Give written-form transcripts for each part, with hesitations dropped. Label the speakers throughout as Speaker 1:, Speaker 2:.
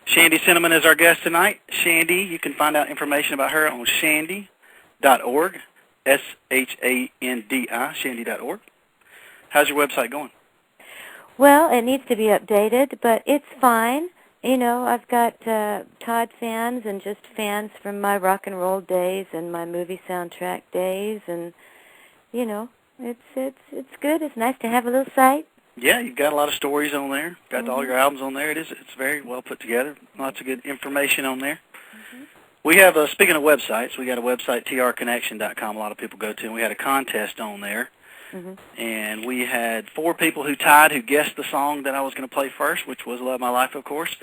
Speaker 1: Shandi Sinnamon is our guest tonight. Shandi, you can find out information about her on shandi.org, Shandi, shandi.org. How's your website going?
Speaker 2: Well, it needs to be updated, but it's fine. You know, I've got Todd fans and just fans from my rock and roll days and my movie soundtrack days, and you know, it's good. It's nice to have a little site.
Speaker 1: Yeah, you've got a lot of stories on there. Got all your albums on there. It's very well put together. Lots of good information on there. We have, speaking of websites, we got a website, trconnection.com, a lot of people go to, and we had a contest on there. And we had 4 people who tied who guessed the song that I was going to play first, which was Love My Life, of course.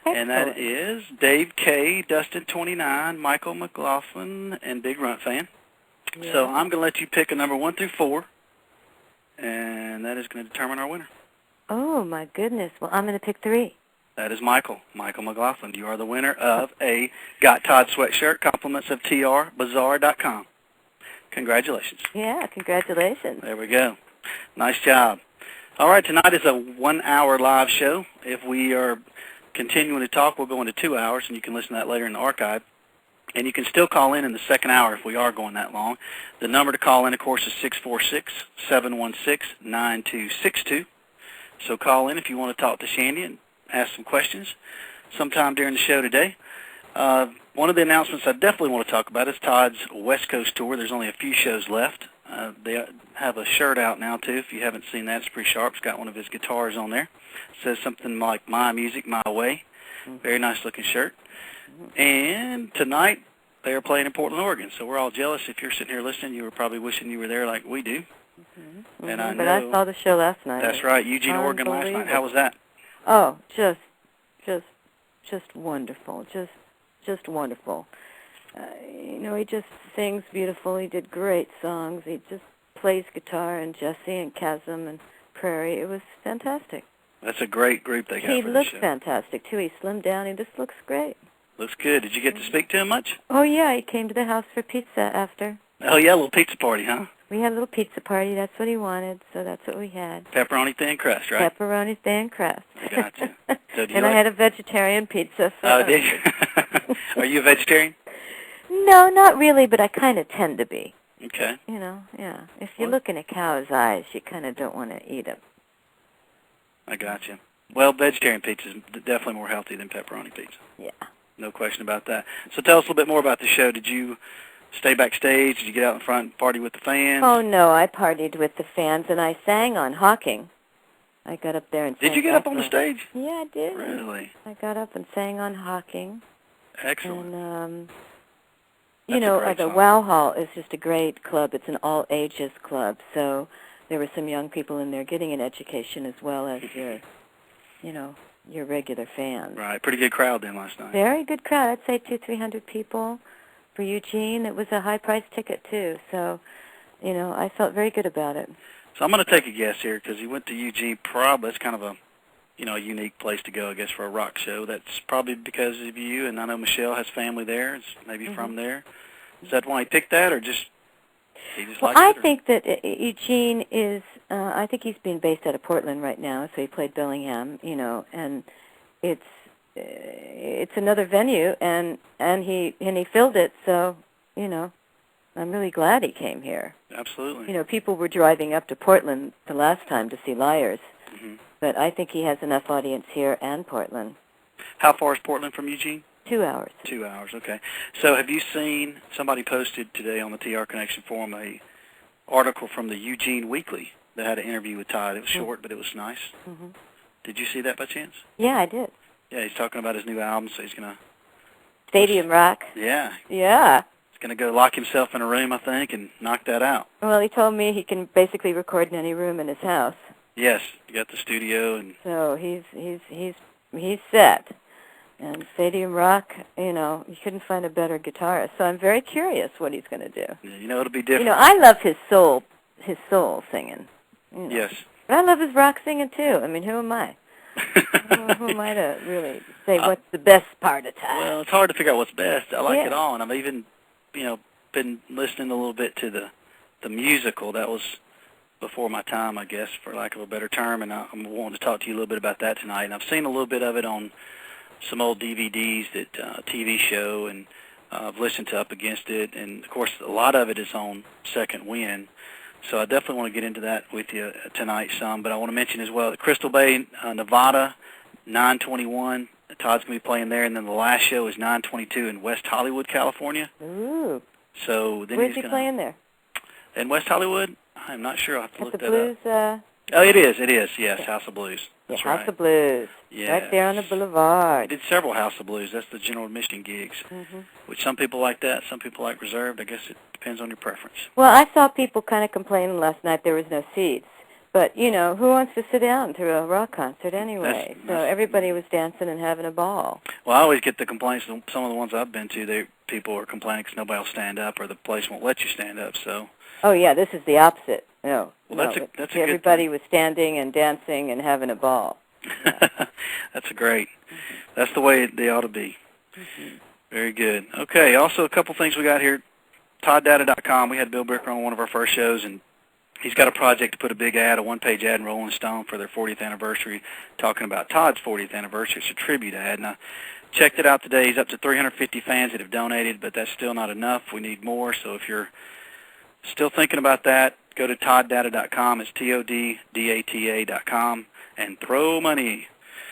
Speaker 2: Excellent.
Speaker 1: And that is Dave K., Dustin29, Michael McLaughlin, and Big Runt Fan. Yeah. So I'm going to let you pick a number 1 through 4, and that is going to determine our winner.
Speaker 2: Oh, my goodness. Well, I'm going to pick 3.
Speaker 1: That is Michael McLaughlin. You are the winner of a Got Todd sweatshirt, compliments of trbazaar.com. Congratulations.
Speaker 2: Yeah, congratulations.
Speaker 1: There we go. Nice job. All right, tonight is a 1-hour live show. If we are continuing to talk, we'll go into 2 hours, and you can listen to that later in the archive. And you can still call in the second hour if we are going that long. The number to call in, of course, is 646-716-9262. So call in if you want to talk to Shandi and ask some questions sometime during the show today. One of the announcements I definitely want to talk about is Todd's West Coast tour. There's only a few shows left. They have a shirt out now, too. If you haven't seen that, it's pretty sharp. It's got one of his guitars on there. It says something like, My Music, My Way. Very nice-looking shirt. And tonight, they are playing in Portland, Oregon. So we're all jealous. If you're sitting here listening, you were probably wishing you were there like we do. And I know,
Speaker 2: but I saw the show last night.
Speaker 1: That's right. Eugene, Oregon last night. How was that?
Speaker 2: Oh, just wonderful. Just wonderful. You know, he just sings beautiful. He did great songs. He just plays guitar, and Jesse and Chasm and Prairie. It was fantastic.
Speaker 1: That's a great group they got
Speaker 2: He
Speaker 1: for the
Speaker 2: looks
Speaker 1: show.
Speaker 2: fantastic, too. He slimmed down. He just looks great.
Speaker 1: Looks good. Did you get to speak to him much?
Speaker 2: Oh, yeah. He came to the house for pizza after.
Speaker 1: Oh, yeah, a little pizza party, huh?
Speaker 2: We had a little pizza party. That's what he wanted, so that's what we had.
Speaker 1: Pepperoni thin crust, right?
Speaker 2: Pepperoni thin crust.
Speaker 1: Gotcha. So
Speaker 2: and I had a vegetarian pizza. So
Speaker 1: oh, did you? Are you a vegetarian?
Speaker 2: No, not really, but I kind of tend to be.
Speaker 1: Okay.
Speaker 2: You know, yeah. If you look in a cow's eyes, you kind of don't want to eat it.
Speaker 1: I gotcha. Well, vegetarian pizza is definitely more healthy than pepperoni pizza.
Speaker 2: Yeah.
Speaker 1: No question about that. So tell us a little bit more about the show. Did you stay backstage? Did you get out in front and party with the fans?
Speaker 2: Oh, no, I partied with the fans, and I sang on Hawking. I got up there and sang.
Speaker 1: Did you get up on the stage?
Speaker 2: Yeah, I did.
Speaker 1: Really?
Speaker 2: I got up and sang on Hawking.
Speaker 1: Excellent.
Speaker 2: And, you know, the Wow Hall is just a great club. It's an all-ages club, so there were some young people in there getting an education as well as your, you know, your regular fans.
Speaker 1: Right. Pretty good crowd then last night.
Speaker 2: Very good crowd. I'd say 200-300 people. For Eugene, it was a high-priced ticket, too. So, you know, I felt very good about it.
Speaker 1: So I'm going to take a guess here because he went to Eugene. Probably it's kind of a, you know, a unique place to go, I guess, for a rock show. That's probably because of you, and I know Michelle has family there. It's maybe from there. Is that why he picked that, or just he just likes it?
Speaker 2: I think that Eugene is. I think he's being based out of Portland right now. So he played Bellingham, you know, and it's another venue, and he filled it. So, you know, I'm really glad he came here.
Speaker 1: Absolutely.
Speaker 2: You know, people were driving up to Portland the last time to see Liars, but I think he has enough audience here and Portland.
Speaker 1: How far is Portland from Eugene?
Speaker 2: 2 hours.
Speaker 1: 2 hours, okay. So have you seen, somebody posted today on the TR Connection forum a article from the Eugene Weekly that had an interview with Todd. It was short, but it was nice. Did you see that by chance?
Speaker 2: Yeah, I did.
Speaker 1: Yeah, he's talking about his new album, so he's going to...
Speaker 2: Stadium Rock.
Speaker 1: Yeah.
Speaker 2: Yeah.
Speaker 1: He's going to go lock himself in a room, I think, and knock that out.
Speaker 2: Well, he told me he can basically record in any room in his house.
Speaker 1: Yes, you got the studio and...
Speaker 2: So he's set. And Stadium Rock, you know, you couldn't find a better guitarist. So I'm very curious what he's going to do.
Speaker 1: Yeah, you know, it'll be different.
Speaker 2: You know, I love his soul singing. You know.
Speaker 1: Yes.
Speaker 2: But I love his rock singing, too. I mean, who am I? Who am I to really say what's the best part of Todd?
Speaker 1: Well, it's hard to figure out what's best. I like it all, and I've even, you know, been listening a little bit to the musical. That was before my time, I guess, for lack of a better term, and I'm wanting to talk to you a little bit about that tonight. And I've seen a little bit of it on some old DVDs that TV show, and I've listened to Up Against It, and of course a lot of it is on Second Wind. So I definitely want to get into that with you tonight some. But I want to mention as well that Crystal Bay, Nevada, 9/21. Todd's going to be playing there, and then the last show is 9/22 in West Hollywood, California.
Speaker 2: Ooh.
Speaker 1: So then
Speaker 2: Where's he playing there?
Speaker 1: In West Hollywood? I'm not sure. I'll have to look that
Speaker 2: Blues,
Speaker 1: up. Oh, it is. Yes, yeah. House of Blues. That's
Speaker 2: House of Blues.
Speaker 1: Yeah.
Speaker 2: Right there on the boulevard.
Speaker 1: I did several House of Blues. That's the general admission gigs, which some people like that, some people like reserved. I guess it depends on your preference.
Speaker 2: Well, I saw people kind of complaining last night there was no seats. But, you know, who wants to sit down through a rock concert anyway? So everybody was dancing and having a ball.
Speaker 1: Well, I always get the complaints. Some of the ones I've been to, people are complaining because nobody will stand up or the place won't let you stand up. So.
Speaker 2: Oh, yeah, this is the opposite. No.
Speaker 1: Well, that's a
Speaker 2: everybody was standing and dancing and having a ball. Yeah.
Speaker 1: That's great. That's the way they ought to be. Very good. Okay, also a couple things we got here. ToddData.com. We had Bill Bricker on one of our first shows, and he's got a project to put a big ad, a one-page ad in Rolling Stone for their 40th anniversary, talking about Todd's 40th anniversary. It's a tribute ad. And I checked it out today. He's up to 350 fans that have donated, but that's still not enough. We need more. So if you're still thinking about that, go to ToddData.com. It's TODDATA.com, and throw money.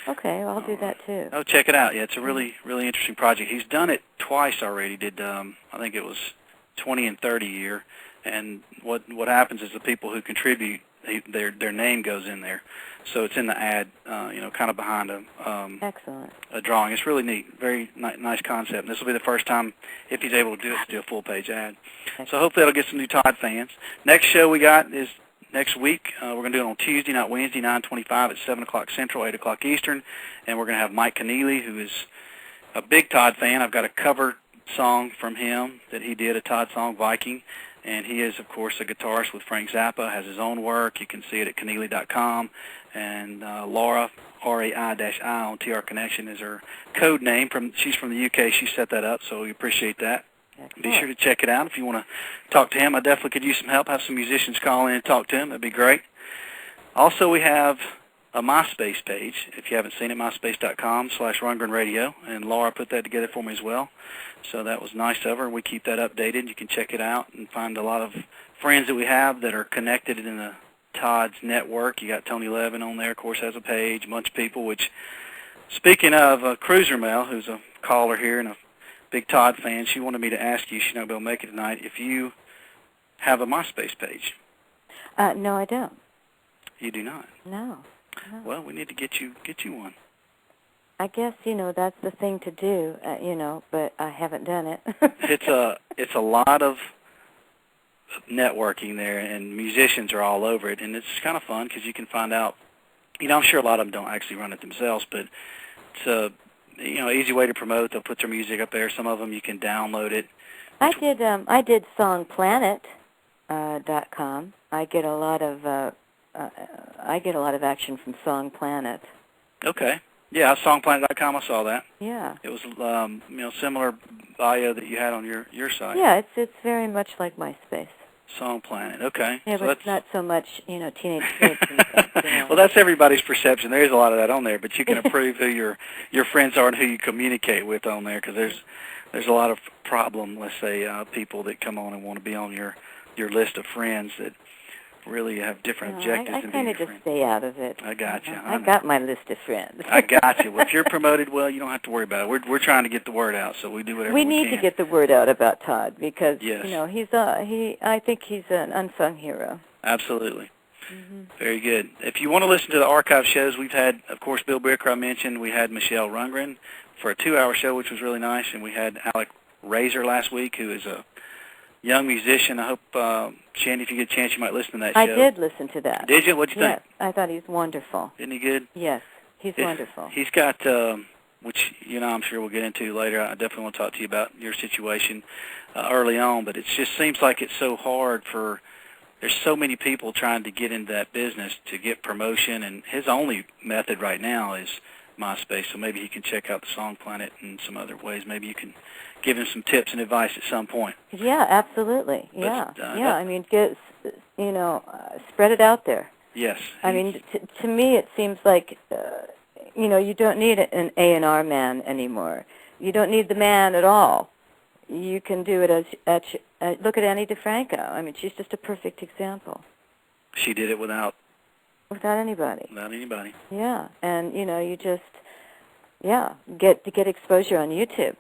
Speaker 2: Okay, well, I'll do that too.
Speaker 1: Oh, check it out. Yeah, it's a really, really interesting project. He's done it twice already. Did I think it was 20 and 30 year. And what happens is the people who contribute, their name goes in there, so it's in the ad, kind of behind
Speaker 2: Excellent.
Speaker 1: A drawing. It's really neat, very nice concept. And this will be the first time, if he's able to do it, to do a full page ad. Excellent. So hopefully that'll get some new Todd fans. Next show we got is next week. We're going to do it on Tuesday, not Wednesday, 9/25 at 7 o'clock Central, 8 o'clock Eastern, and we're going to have Mike Keneally, who is a big Todd fan. I've got a cover song from him that he did, a Todd song, Viking. And he is, of course, a guitarist with Frank Zappa, has his own work. You can see it at Keneally.com. And Laura, RAI-I on TR Connection is her code name. She's from the UK. She set that up, so we appreciate that. Excellent. Be sure to check it out if you want to talk to him. I definitely could use some help. Have some musicians call in and talk to him. That'd be great. Also, we have a MySpace page. If you haven't seen it, myspace.com/Rundgren Radio. And Laura put that together for me as well. So that was nice of her. We keep that updated. You can check it out and find a lot of friends that we have that are connected in the Todd's network. You got Tony Levin on there, of course, has a page, a bunch of people, which, speaking of Cruiser Mel, who's a caller here and a big Todd fan, she wanted me to ask you, she's not going to make it tonight, if you have a MySpace page.
Speaker 2: No, I don't.
Speaker 1: You do not?
Speaker 2: No.
Speaker 1: Well, we need to get you one.
Speaker 2: I guess, that's the thing to do, but I haven't done it.
Speaker 1: It's a lot of networking there, and musicians are all over it, and it's kind of fun because you can find out, I'm sure a lot of them don't actually run it themselves, but it's a, easy way to promote. They'll put their music up there. Some of them you can download it.
Speaker 2: I did songplanet.com. I get a lot of action from Song Planet.
Speaker 1: Okay. Yeah, songplanet.com, I saw that.
Speaker 2: Yeah.
Speaker 1: It was, similar bio that you had on your site.
Speaker 2: Yeah, it's very much like MySpace.
Speaker 1: Song Planet, okay.
Speaker 2: Yeah, so but it's not so much, teenage kids and stuff.
Speaker 1: Well, that's everybody's perception. There is a lot of that on there, but you can approve who your friends are and who you communicate with on there, because there's a lot of problem, let's say, people that come on and want to be on your list of friends that really have different objectives.
Speaker 2: I kind of just stay out of it.
Speaker 1: I got you.
Speaker 2: I got my list of friends.
Speaker 1: I got you. Well, if you're promoted, well, you don't have to worry about it. We're trying to get the word out, so we do whatever we can.
Speaker 2: We need to get the word out about Todd because
Speaker 1: yes.
Speaker 2: I think he's an unsung hero.
Speaker 1: Absolutely. Very good. If you want to listen to the archive shows, we've had, of course, Bill Bricker I mentioned. We had Michelle Rundgren for a 2-hour show, which was really nice, and we had Alec Razor last week, who is a young musician. I hope, Shandi, if you get a chance, you might listen to that show.
Speaker 2: I did listen to that.
Speaker 1: Did you? What'd you think?
Speaker 2: Yes, I thought he's wonderful.
Speaker 1: Isn't he good?
Speaker 2: Yes, he's wonderful.
Speaker 1: He's got, which, I'm sure we'll get into later. I definitely want to talk to you about your situation early on, but it just seems like it's so hard there's so many people trying to get into that business to get promotion, and his only method right now is MySpace, so maybe he can check out the Song Planet in some other ways. Maybe you can give him some tips and advice at some point.
Speaker 2: Yeah, absolutely. Yeah, I mean, spread it out there.
Speaker 1: Yes.
Speaker 2: I mean, to me, it seems like, you know, you don't need an A&R man anymore. You don't need the man at all. You can do it look at Annie DeFranco. I mean, she's just a perfect example.
Speaker 1: She did it without
Speaker 2: anybody.
Speaker 1: Without anybody.
Speaker 2: Yeah, and you know, you just get exposure on YouTube.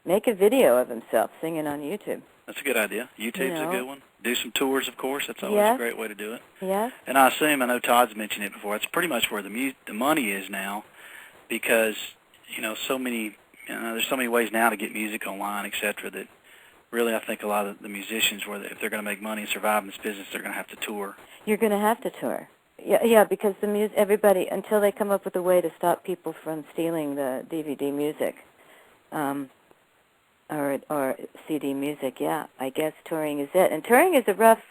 Speaker 2: Make a video of himself singing on YouTube.
Speaker 1: That's a good idea. YouTube's a good one. Do some tours, of course. That's always a great way to do it.
Speaker 2: Yes.
Speaker 1: And I know Todd's mentioned it before. It's pretty much where the money is now, because there's so many ways now to get music online, etc. That really I think a lot of the musicians, if they're going to make money and survive in this business, they're going to have to tour. You're going to have to tour. Yeah, because everybody, until they come up with a way to stop people from stealing the DVD music, or CD music, I guess touring is it. And touring is a rough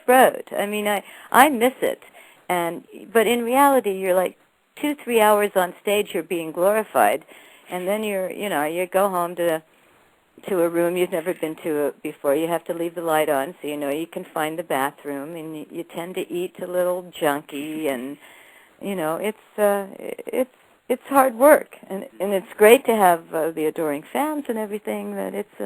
Speaker 1: road. I mean, I miss it. But in reality, you're like 2-3 hours on stage, you're being glorified, and then you go home to a room you've never been to before. You have to leave the light on so you can find the bathroom, and you tend to eat a little junky, and it's hard work, and it's great to have the adoring fans and everything. But it's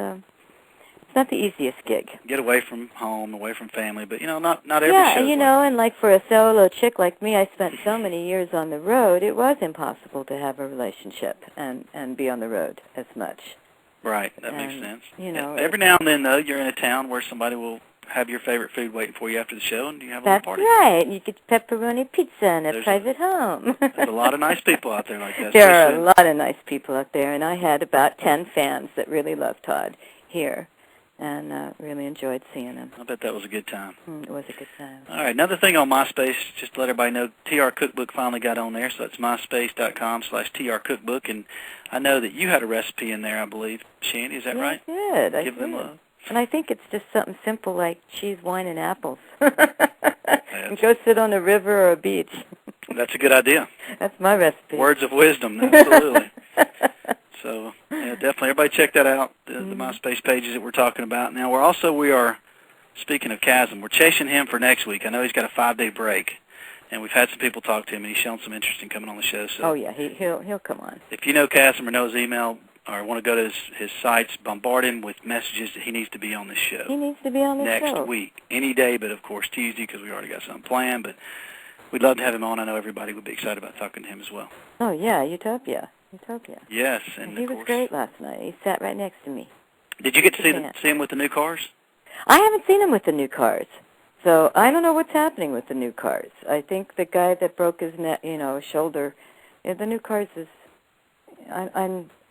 Speaker 1: not the easiest gig. Get away from home, away from family, but not every show. Yeah, and like for a solo chick like me, I spent so many years on the road. It was impossible to have a relationship and be on the road as much. Right, that makes sense. Every now and then, though, you're in a town where somebody will have your favorite food waiting for you after the show, and you have a little party. That's right. You get pepperoni pizza in a private home. There's a lot of nice people out there like that. There are a lot of nice people out there, and I had about 10 fans that really loved Todd here, and really enjoyed seeing him. I bet that was a good time. It was a good time. All right, another thing on MySpace, just to let everybody know, TR Cookbook finally got on there, so it's myspace.com/TR Cookbook, and I know that you had a recipe in there, I believe. Shandi, is that right? I did. Give them love. And I think it's just something simple like cheese, wine, and apples. And go sit on a river or a beach. That's a good idea. That's my recipe. Words of wisdom, absolutely. So, definitely, everybody check that out, the MySpace pages that we're talking about. Now, we are, speaking of Chasm, we're chasing him for next week. I know he's got a 5-day break, and we've had some people talk to him, and he's shown some interest in coming on the show. So, he'll come on. If you know Chasm or know his email, or want to go to his sites, bombard him with messages that he needs to be on this show. He needs to be on the show. Next week. Any day, but of course Tuesday, because we already got something planned. But we'd love to have him on. I know everybody would be excited about talking to him as well. Oh, yeah, Utopia. Yes. And he was great last night. He sat right next to me. Did you get to see him with the new cars? I haven't seen him with the new cars. So I don't know what's happening with the new cars. I think the guy that broke his neck, shoulder, the new cars is...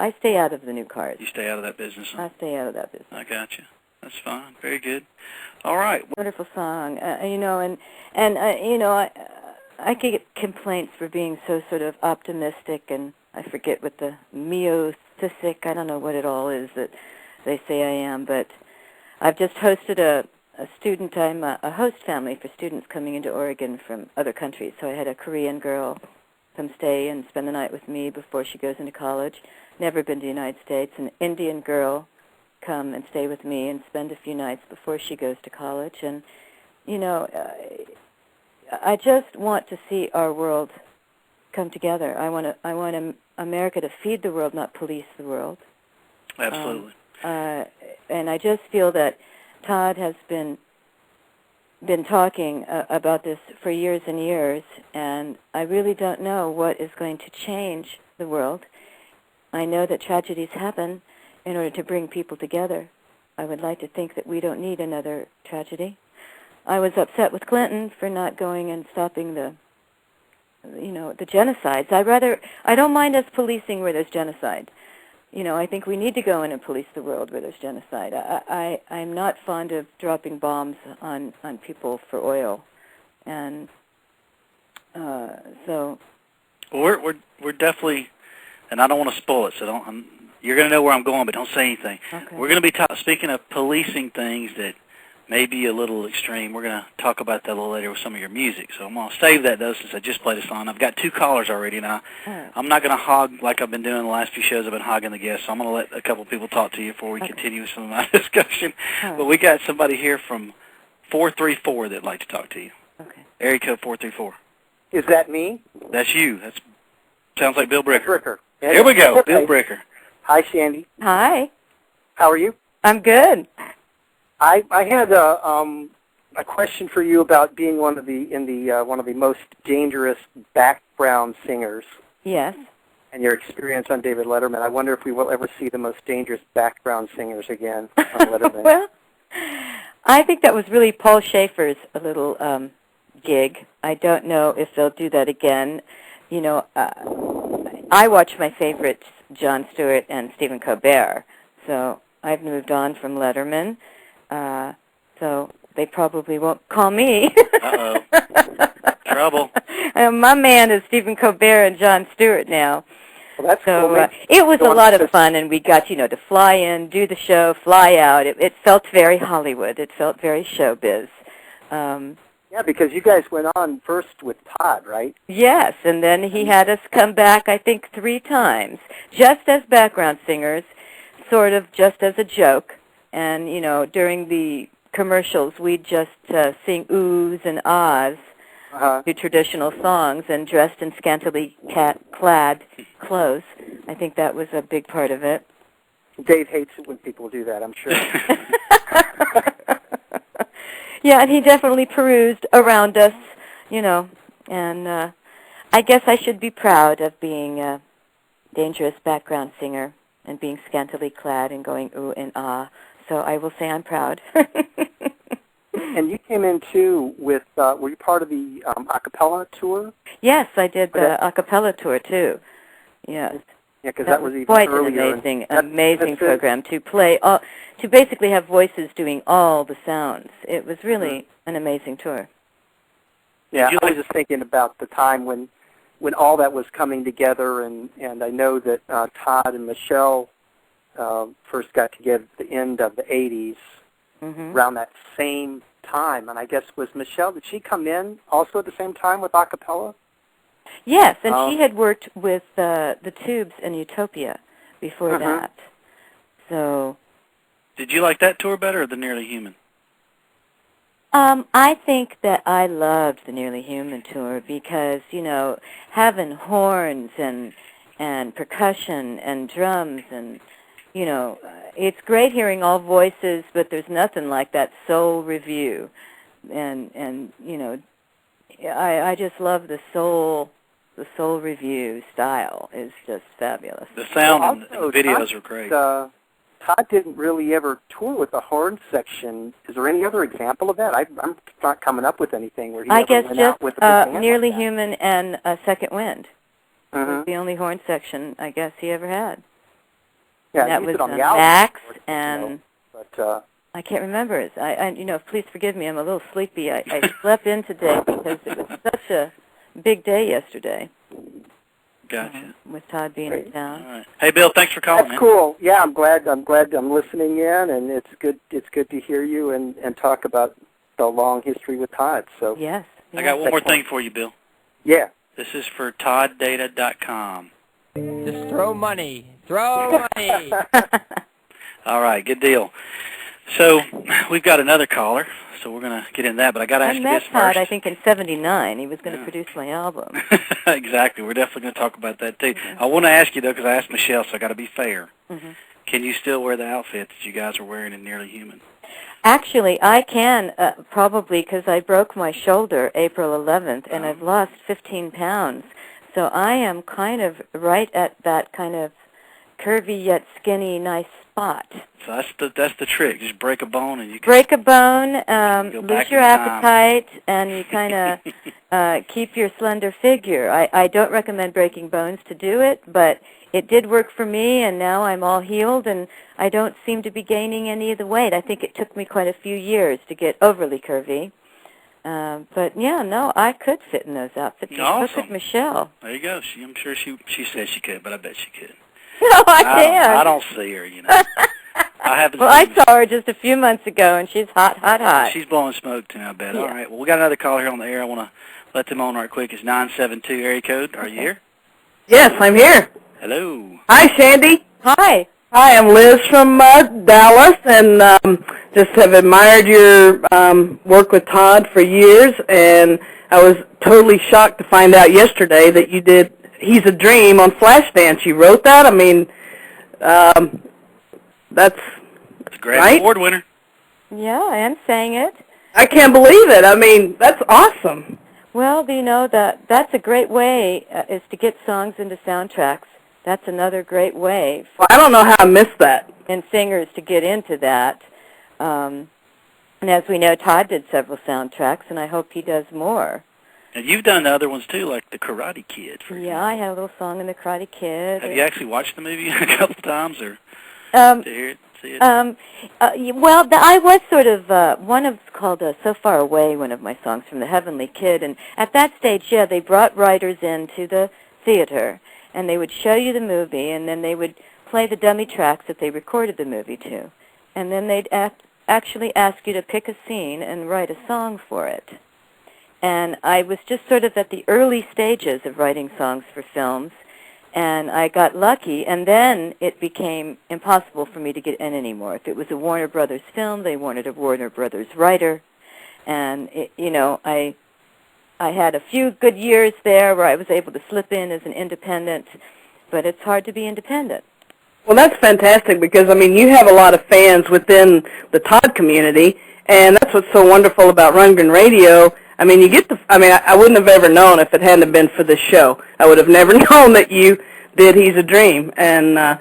Speaker 1: I stay out of the new cars. You stay out of that business, huh? I stay out of that business. I got you. That's fine. Very good. All right. Wonderful song. I get complaints for being so sort of optimistic, and I forget what the meothisic, I don't know what it all is that they say I am, but I've just hosted a student. I'm a host family for students coming into Oregon from other countries. So I had a Korean girl come stay and spend the night with me before she goes into college. Never been to the United States. An Indian girl come and stay with me and spend a few nights before she goes to college. And, I just want to see our world come together. I want America to feed the world, not police the world. Absolutely. And I just feel that Todd has been talking about this for years and years, and I really don't know what is going to change the world. I know that tragedies happen in order to bring people together. I would like to think that we don't need another tragedy. I was upset with Clinton for not going and stopping the genocides. I don't mind us policing where there's genocide. I think we need to go in and police the world where there's genocide. I'm not fond of dropping bombs on people for oil, and so. Well, we're definitely, and I don't want to spoil it, so you're going to know where I'm going, but don't say anything. Okay. We're going to be speaking of policing things that may be a little extreme. We're going to talk about that a little later with some of your music. So I'm going to save that, though, since I just played a song. I've got 2 callers already now. I'm not going to hog like I've been doing the last few shows. I've been hogging the guests, so I'm going to let a couple people talk to you before we continue with some of my discussion. But we got somebody here from 434 that'd like to talk to you. Okay. Area code 434.
Speaker 3: Is that me?
Speaker 1: That's you. Sounds like Bill Bricker.
Speaker 3: Bricker. Yeah,
Speaker 1: Here we go, Bill Bricker.
Speaker 3: Hi, Shandi.
Speaker 2: Hi.
Speaker 3: How are you?
Speaker 2: I'm good.
Speaker 3: I had a question for you about being one of the most dangerous background singers.
Speaker 2: Yes.
Speaker 3: And your experience on David Letterman. I wonder if we will ever see the most dangerous background singers again on Letterman.
Speaker 2: Well, I think that was really Paul Schaefer's little gig. I don't know if they'll do that again. You know, I watch my favorites, Jon Stewart and Stephen Colbert, so I've moved on from Letterman, so they probably won't call me.
Speaker 1: Uh-oh. Trouble.
Speaker 2: My man is Stephen Colbert and Jon Stewart now.
Speaker 3: Well, that's
Speaker 2: so
Speaker 3: cool.
Speaker 2: It was a lot of fun, and we got, to fly in, do the show, fly out. It felt very Hollywood. It felt very showbiz.
Speaker 3: Yeah, because you guys went on first with Todd, right?
Speaker 2: Yes, and then he had us come back, I think, 3 times, just as background singers, sort of just as a joke. And, during the commercials, we'd just sing oohs and ahs to traditional songs and dressed in scantily clad clothes. I think that was a big part of it.
Speaker 3: Dave hates it when people do that, I'm sure.
Speaker 2: Yeah, and he definitely perused around us, and I guess I should be proud of being a dangerous background singer and being scantily clad and going ooh and ah, so I will say I'm proud.
Speaker 3: And you came in, too, with, were you part of the a cappella tour?
Speaker 2: Yes, I did the a cappella tour, too. Yes.
Speaker 3: Yeah, because that was even
Speaker 2: quite
Speaker 3: earlier.
Speaker 2: An amazing program to play, to basically have voices doing all the sounds. It was really an amazing tour.
Speaker 3: Yeah, I was just thinking about the time when all that was coming together, and I know that Todd and Michelle first got together at the end of the 80s, around that same time. And I guess, was Michelle, did she come in also at the same time with a cappella?
Speaker 2: Yes, and she had worked with the Tubes in Utopia before that. So,
Speaker 1: did you like that tour better or the Nearly Human?
Speaker 2: I think that I loved the Nearly Human tour because, having horns and percussion and drums and, it's great hearing all voices, but there's nothing like that soul review. And I just love the soul review style is just fabulous.
Speaker 1: The sound and the videos are great.
Speaker 3: Todd didn't really ever tour with the horn section. Is there any other example of that? I'm not coming up with anything where he ever went out with a big band
Speaker 2: Nearly
Speaker 3: like that.
Speaker 2: Human and Second Wind. Was the only horn section I guess he ever had.
Speaker 3: Yeah,
Speaker 2: and that was
Speaker 3: on the
Speaker 2: Max
Speaker 3: album,
Speaker 2: and
Speaker 3: but
Speaker 2: I can't remember it. Please forgive me. I'm a little sleepy. I slept in today because it was such a big day yesterday.
Speaker 1: Gotcha.
Speaker 2: With Todd being in town.
Speaker 1: All right. Hey, Bill, thanks for calling.
Speaker 3: That's cool. Yeah, I'm glad I'm listening in, and it's good to hear you and talk about the long history with Todd. So
Speaker 2: yes.
Speaker 1: I got one more thing for you, Bill.
Speaker 3: Yeah.
Speaker 1: This is for ToddData.com.
Speaker 4: Just throw money. Throw money.
Speaker 1: All right, good deal. So we've got another caller, so we're going to get in that, but I got to ask you this first.
Speaker 2: I met Todd, I think, in '79. He was going to produce my album.
Speaker 1: Exactly. We're definitely going to talk about that, too. I want to ask you, though, because I asked Michelle, so I got to be fair. Can you still wear the outfit that you guys are wearing in Nearly Human?
Speaker 2: Actually, I can, probably, because I broke my shoulder April 11th, and I've lost 15 pounds. So I am kind of right at that kind of curvy yet skinny, nice spot.
Speaker 1: So that's the trick. Just break a bone and you can
Speaker 2: break a bone, lose your
Speaker 1: time.
Speaker 2: appetite, and you kind of keep your slender figure. I don't recommend breaking bones to do it, but it did work for me, and now I'm all healed, and I don't seem to be gaining any of the weight. I think it took me quite a few years to get overly curvy. But yeah, no, I could fit in those outfits.
Speaker 1: Awesome.
Speaker 2: So could Michelle.
Speaker 1: There you go. I'm sure she said she could, but I bet she could.
Speaker 2: No, I can't.
Speaker 1: I don't see her, I haven't.
Speaker 2: Well, I saw her just a few months ago, and she's hot, hot, hot.
Speaker 1: She's blowing smoke too, I bet.
Speaker 2: Yeah.
Speaker 1: All right. Well, we got another caller here on the air. I want to let them on right quick. It's 972 area code. Are you here?
Speaker 5: Yes, I'm here.
Speaker 1: Hello.
Speaker 5: Hi, Shandi.
Speaker 2: Hi.
Speaker 5: Hi, I'm Liz from Dallas, and just have admired your work with Todd for years, and I was totally shocked to find out yesterday that you did He's a Dream on Flashdance. You wrote that? I mean, that's
Speaker 1: It's a Grammy
Speaker 5: right?
Speaker 1: Award winner.
Speaker 2: Yeah, I am saying it.
Speaker 5: I can't believe it. I mean, that's awesome.
Speaker 2: Well, you know, that's a great way, is to get songs into soundtracks. That's another great way
Speaker 5: Well, I don't know how I missed that.
Speaker 2: and singers to get into that. And as we know, Todd did several soundtracks, and I hope he does more.
Speaker 1: And you've done other ones, too, like The Karate Kid.
Speaker 2: Yeah, I had a little song in The Karate Kid.
Speaker 1: Have you actually watched the movie a couple times, or to hear it, see it?
Speaker 2: Well, I was sort of, one of it's called So Far Away, one of my songs from The Heavenly Kid, and at that stage, yeah, they brought writers into the theater, and they would show you the movie, and then they would play the dummy tracks that they recorded the movie to, and then they'd actually ask you to pick a scene and write a song for it. And I was just sort of at the early stages of writing songs for films, and I got lucky, and then it became impossible for me to get in anymore. If it was a Warner Brothers film, they wanted a Warner Brothers writer, and, I had a few good years there where I was able to slip in as an independent, but it's hard to be independent.
Speaker 5: Well, that's fantastic because, I mean, you have a lot of fans within the Todd community, and that's what's so wonderful about Rundgren Radio. I mean, I wouldn't have ever known if it hadn't been for this show. I would have never known that you did He's a Dream. And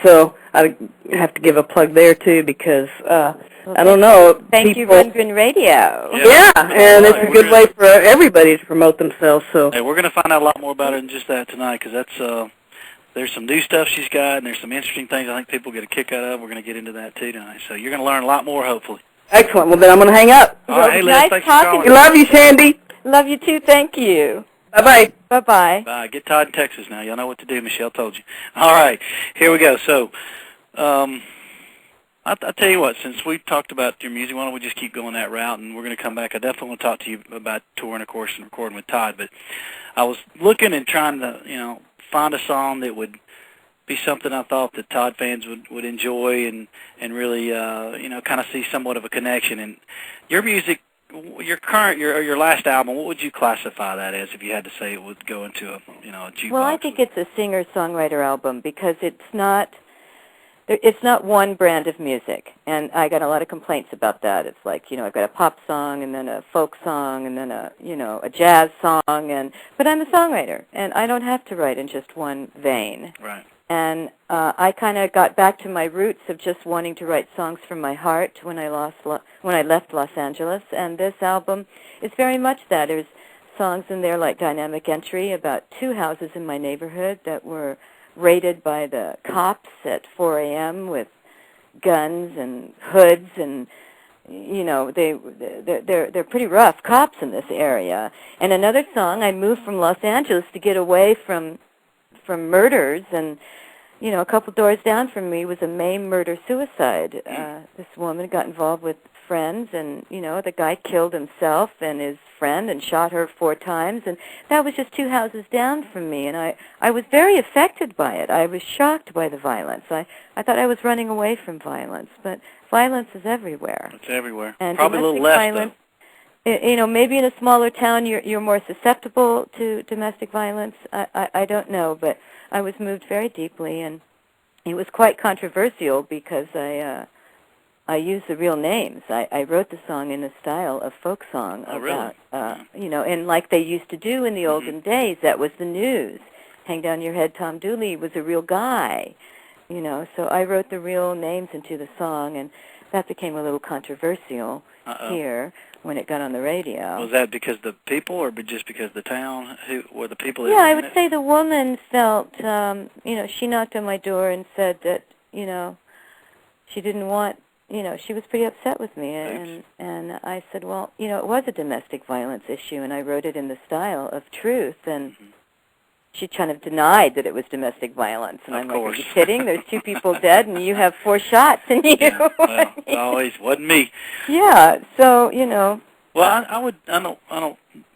Speaker 5: so I have to give a plug there, too, because I don't know.
Speaker 2: Thank you, Rundgren Radio.
Speaker 5: Yeah, and it's a good way for everybody to promote themselves. So
Speaker 1: Hey, we're going to find out a lot more about it than just that tonight, because that's there's some new stuff she's got, and there's some interesting things I think people get a kick out of. We're going to get into that, too, tonight. So you're going to learn a lot more, hopefully.
Speaker 5: excellent. Well, then I'm going to hang up.
Speaker 1: All right, hey, Liz,
Speaker 2: Nice
Speaker 1: thanks for
Speaker 2: talking
Speaker 1: calling.
Speaker 5: I love you, Shandi.
Speaker 2: Love you, too. Thank you.
Speaker 5: Bye-bye.
Speaker 2: Bye-bye.
Speaker 1: Bye. Get Todd in Texas now. Y'all know what to do. Michelle told you. All right, here we go. So I'll tell you what, since we talked about your music, why don't we just keep going that route, and we're going to come back. I definitely want to talk to you about touring, of course, and recording with Todd, but I was looking and trying to, find a song that would be something I thought that Todd fans would enjoy and really, kind of see somewhat of a connection. And your music, your last album, what would you classify that as if you had to say it would go into a jukebox?
Speaker 2: Well, I think it's a singer-songwriter album because it's not one brand of music, and I got a lot of complaints about that. It's like, I've got a pop song and then a folk song and then a jazz song, but I'm a songwriter, and I don't have to write in just one vein.
Speaker 1: Right.
Speaker 2: And I kind of got back to my roots of just wanting to write songs from my heart when I left Los Angeles, and this album is very much that. There's songs in there like Dynamic Entry about 2 houses in my neighborhood that were raided by the cops at 4 a.m. with guns and hoods, and they're pretty rough cops in this area. And another song, I moved from Los Angeles to get away from murders, and a couple doors down from me was a May murder-suicide. This woman got involved with friends, and the guy killed himself and his friend and shot her 4 times, and that was just 2 houses down from me, and I was very affected by it. I was shocked by the violence. I thought I was running away from violence, but violence is everywhere.
Speaker 1: It's everywhere.
Speaker 2: And
Speaker 1: probably a little less,
Speaker 2: violence, though. Maybe in a smaller town you're more susceptible to domestic violence. I don't know, but I was moved very deeply, and it was quite controversial because I used the real names. I wrote the song in the style of folk song about, and like they used to do in the olden days. That was the news. Hang down your head, Tom Dooley was a real guy, So I wrote the real names into the song, and that became a little controversial here when it got on the radio.
Speaker 1: Was that because the people, or just because the town? Who were the people?
Speaker 2: Yeah, I would say the woman felt, she knocked on my door and said that, she didn't want, she was pretty upset with me. And I said, well, it was a domestic violence issue, and I wrote it in the style of truth, and she kind of denied that it was domestic violence. And I'm like, are you kidding? There's 2 people dead, and you have 4 shots in you.
Speaker 1: Yeah, well, it always wasn't me.
Speaker 2: Yeah, so,
Speaker 1: Well, I don't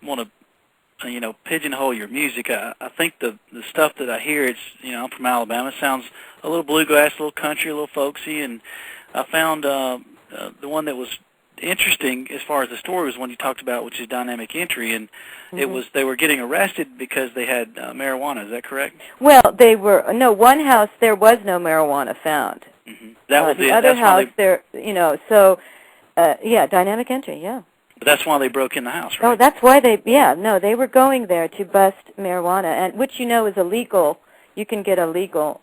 Speaker 1: want to, pigeonhole your music. I think the stuff that I hear, it's, I'm from Alabama. It sounds a little bluegrass, a little country, a little folksy, and I found the one that was interesting as far as the story was one you talked about, which is dynamic entry, and it was they were getting arrested because they had marijuana. Is that correct?
Speaker 2: Well, they were one house there was no marijuana found.
Speaker 1: That was
Speaker 2: the other house there. So yeah, dynamic entry. Yeah.
Speaker 1: But that's why they broke in the house, right?
Speaker 2: Oh, that's why they were going there to bust marijuana, and which is illegal. You can get a legal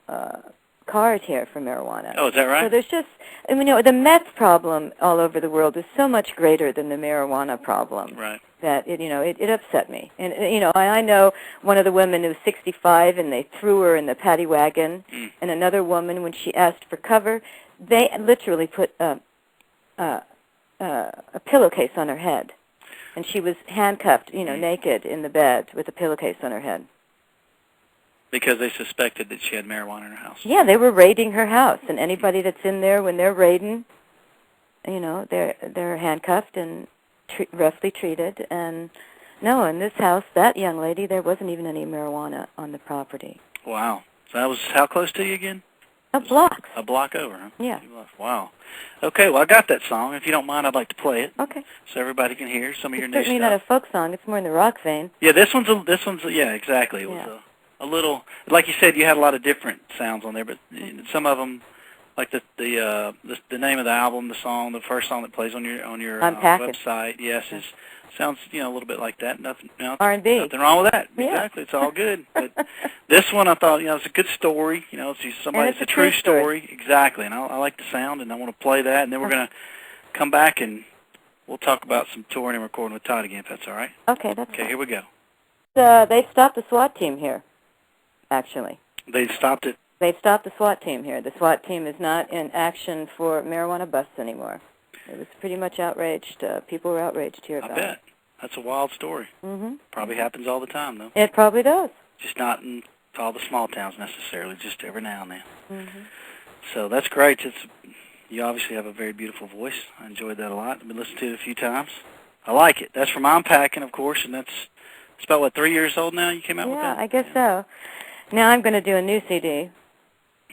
Speaker 2: card here for marijuana.
Speaker 1: Oh, is that right?
Speaker 2: So there's just, the meth problem all over the world is so much greater than the marijuana problem.
Speaker 1: Right.
Speaker 2: That it upset me, and I know one of the women who was 65, and they threw her in the paddy wagon, and another woman when she asked for cover, they literally put a pillowcase on her head, and she was handcuffed, naked in the bed with a pillowcase on her head.
Speaker 1: Because they suspected that she had marijuana in her house.
Speaker 2: Yeah, they were raiding her house, and anybody that's in there when they're raiding, they're handcuffed and roughly treated. And no, in this house, that young lady, there wasn't even any marijuana on the property.
Speaker 1: Wow. So that was how close to you again?
Speaker 2: A block.
Speaker 1: A block over, huh?
Speaker 2: Yeah.
Speaker 1: Wow. Okay, well, I got that song. If you don't mind, I'd like to play it.
Speaker 2: Okay.
Speaker 1: So everybody can hear some of your new stuff.
Speaker 2: It's certainly not a folk song. It's more in the rock vein.
Speaker 1: Yeah, this one's yeah, exactly. It was a little, like you said, you had a lot of different sounds on there, but some of them, like the name of the album, the song, the first song that plays on your website, yes, sounds a little bit like that. Nothing
Speaker 2: R&B.
Speaker 1: Nothing wrong with that.
Speaker 2: Yeah.
Speaker 1: Exactly, it's all good. But this one, I thought, it's a good story. It's a true story. Exactly, and I like the sound, and I want to play that, and then we're going to come back and we'll talk about some touring and recording with Todd again, if that's all right.
Speaker 2: Okay, that's
Speaker 1: okay. Here we go.
Speaker 2: They stopped the SWAT team here. Actually.
Speaker 1: They stopped it?
Speaker 2: They stopped the SWAT team here. The SWAT team is not in action for marijuana busts anymore. It was pretty much outraged. People were outraged here about it.
Speaker 1: I bet. That's a wild story. Probably happens all the time, though.
Speaker 2: It probably does.
Speaker 1: Just not in all the small towns necessarily, just every now and then. So that's great. You obviously have a very beautiful voice. I enjoyed that a lot. I've been listening to it a few times. I like it. That's from Unpacking, of course, and it's about, 3 years old now you came out with that?
Speaker 2: Yeah, I guess so. Now I'm going to do a new CD.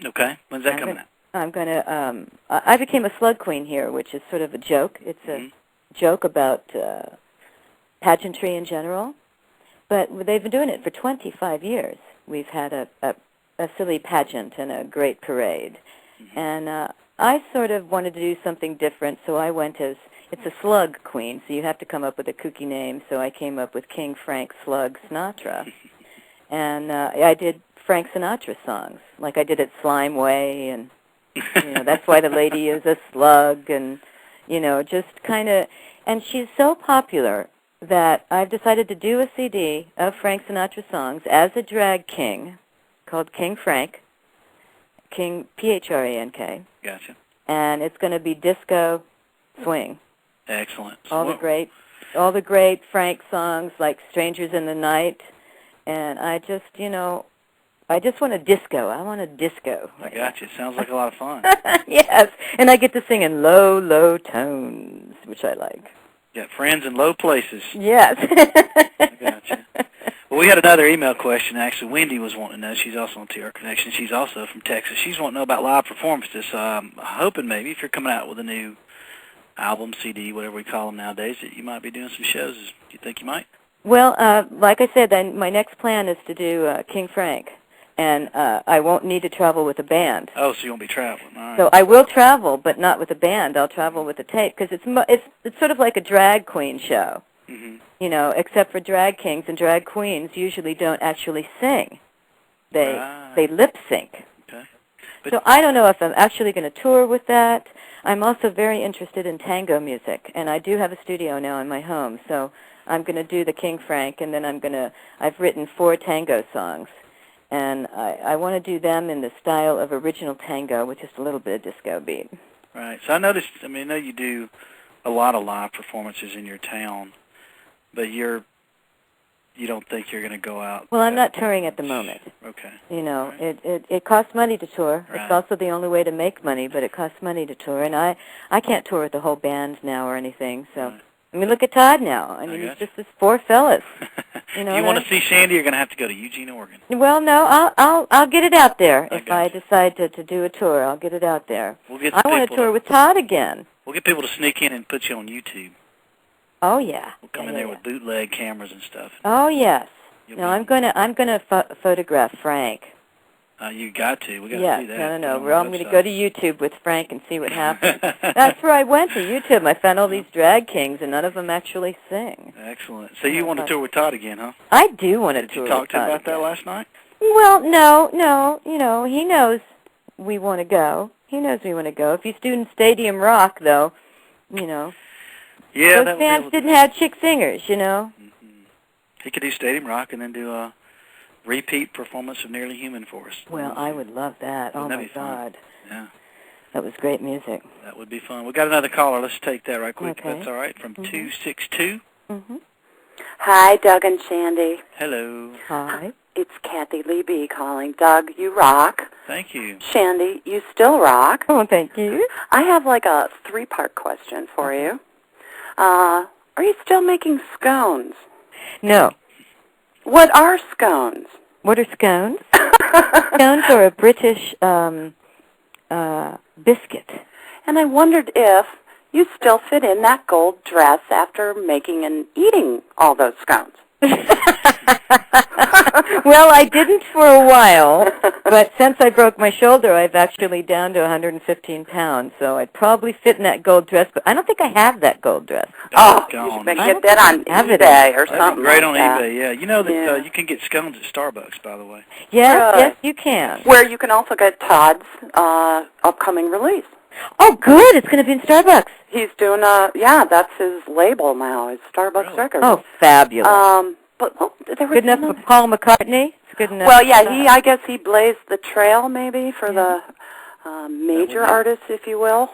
Speaker 1: Okay. When's that coming out?
Speaker 2: I'm going to, I became a slug queen here, which is sort of a joke. It's a joke about pageantry in general. But they've been doing it for 25 years. We've had a silly pageant and a great parade. And I sort of wanted to do something different, so I went as, it's a slug queen, so you have to come up with a kooky name, so I came up with King Frank Slug Sinatra. And I did Frank Sinatra songs, like I did at Slime Way, and that's why the lady is a slug, and just kind of. And she's so popular that I've decided to do a CD of Frank Sinatra songs as a drag king, called King Frank, King P-H-R-A-N-K.
Speaker 1: Gotcha.
Speaker 2: And it's going to be disco swing.
Speaker 1: Excellent.
Speaker 2: All the great Frank songs like Strangers in the Night. And I just, I just want a disco. I want a disco.
Speaker 1: I got you. It sounds like a lot of fun.
Speaker 2: Yes. And I get to sing in low, low tones, which I like.
Speaker 1: Yeah, friends in low places.
Speaker 2: Yes.
Speaker 1: I got you. Well, we had another email question. Actually, Wendy was wanting to know. She's also on TR Connection. She's also from Texas. She's wanting to know about live performances. So I'm hoping maybe if you're coming out with a new album, CD, whatever we call them nowadays, that you might be doing some shows. Do you think you might?
Speaker 2: Well, like I said, then my next plan is to do King Frank, and I won't need to travel with a band.
Speaker 1: Oh, so you won't be traveling. All right.
Speaker 2: So I will travel, but not with a band. I'll travel with a tape, because it's sort of like a drag queen show, except for drag kings and drag queens usually don't actually sing. They lip sync.
Speaker 1: Okay.
Speaker 2: So I don't know if I'm actually going to tour with that. I'm also very interested in tango music, and I do have a studio now in my home, so I'm going to do the King Frank, and then I've written 4 tango songs, and I want to do them in the style of original tango with just a little bit of disco beat.
Speaker 1: Right. So I noticed, I know you do a lot of live performances in your town, but you don't think you're going to go out?
Speaker 2: Well, I'm not touring at the moment.
Speaker 1: Okay.
Speaker 2: Right. It costs money to tour.
Speaker 1: Right.
Speaker 2: It's also the only way to make money, but it costs money to tour, and I can't tour with the whole band now or anything, so...
Speaker 1: Right.
Speaker 2: Look at Todd now. He's just this 4 fellas.
Speaker 1: You want to see Shandi, you're going to have to go to Eugene, Oregon.
Speaker 2: Well, no, I'll get it out there. If I decide to do a tour, I'll get it out there.
Speaker 1: We'll get
Speaker 2: I want to tour with Todd again.
Speaker 1: We'll get people to sneak in and put you on YouTube.
Speaker 2: Oh yeah.
Speaker 1: We'll come in there with bootleg cameras and stuff.
Speaker 2: Oh yes. No, I'm gonna photograph Frank.
Speaker 1: You got to. We got to do that.
Speaker 2: No. I'm going to go to YouTube with Frank and see what happens. That's where I went, to YouTube. I found all these drag kings, and none of them actually sing.
Speaker 1: Excellent. So you want to tour with Todd again, huh?
Speaker 2: I do want to tour with Todd.
Speaker 1: Did you talk to him about that last night?
Speaker 2: Well, no. You know, he knows we want to go. He knows we want to go. If he's doing Stadium Rock, though, you know.
Speaker 1: Yeah,
Speaker 2: those bands didn't have chick singers, you know.
Speaker 1: Mm-hmm. He could do Stadium Rock and then do a repeat performance of Nearly Human for us.
Speaker 2: Well, I would love that.
Speaker 1: Wouldn't
Speaker 2: oh, my God.
Speaker 1: Yeah.
Speaker 2: That was great music.
Speaker 1: That would be fun. We got another caller. Let's take that right quick.
Speaker 2: Okay.
Speaker 1: That's all right. From 262.
Speaker 2: Mm-hmm.
Speaker 6: Hi, Doug and Shandi.
Speaker 1: Hello.
Speaker 2: Hi.
Speaker 6: It's Kathy Lee B calling. Doug, you rock.
Speaker 1: Thank you.
Speaker 6: Shandi, you still rock.
Speaker 2: Oh, thank you.
Speaker 6: I have like a 3-part question for you. Are you still making scones?
Speaker 2: No.
Speaker 6: What are scones?
Speaker 2: What are scones? Scones are a British biscuit.
Speaker 6: And I wondered if you still fit in that gold dress after making and eating all those scones.
Speaker 2: Well, I didn't for a while, but since I broke my shoulder, I've actually down to 115 pounds, so I'd probably fit in that gold dress, but I don't think I have that gold dress.
Speaker 6: Oh, you should get that on eBay or something.
Speaker 1: Great
Speaker 6: like
Speaker 1: on
Speaker 6: that.
Speaker 1: eBay, yeah. You know that you can get scones at Starbucks, by the way.
Speaker 2: Yes, you can.
Speaker 6: Where you can also get Todd's upcoming release.
Speaker 2: Oh, good. It's going to be in Starbucks.
Speaker 6: He's doing that's his label now, his Starbucks Records.
Speaker 2: Oh, fabulous.
Speaker 6: But there was
Speaker 2: good enough for Paul McCartney? It's good enough.
Speaker 6: Well, yeah, I guess he blazed the trail maybe for the major artists, if you will.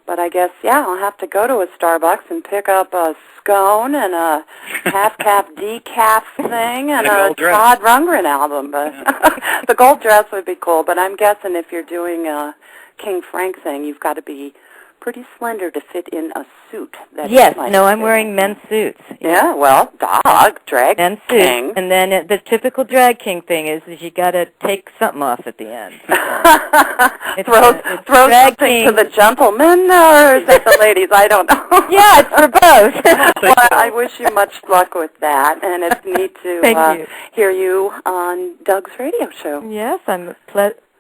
Speaker 6: But I guess, I'll have to go to a Starbucks and pick up a scone and a half-cap decaf thing and a Todd Rundgren album. But the gold dress would be cool. But I'm guessing if you're doing a King Frank thing, you've got to be pretty slender to fit in a suit.
Speaker 2: Yes, no, I'm wearing men's suits.
Speaker 6: Yeah, well, drag
Speaker 2: men's
Speaker 6: king.
Speaker 2: Suits. And then the typical drag king thing is you got to take something off at the end.
Speaker 6: Throw something to the gentlemen, or is it the ladies? I don't know.
Speaker 2: Yeah, it's for both.
Speaker 6: Well, I wish you much luck with that, and it's neat to hear you on Doug's radio show.
Speaker 2: Yes, I'm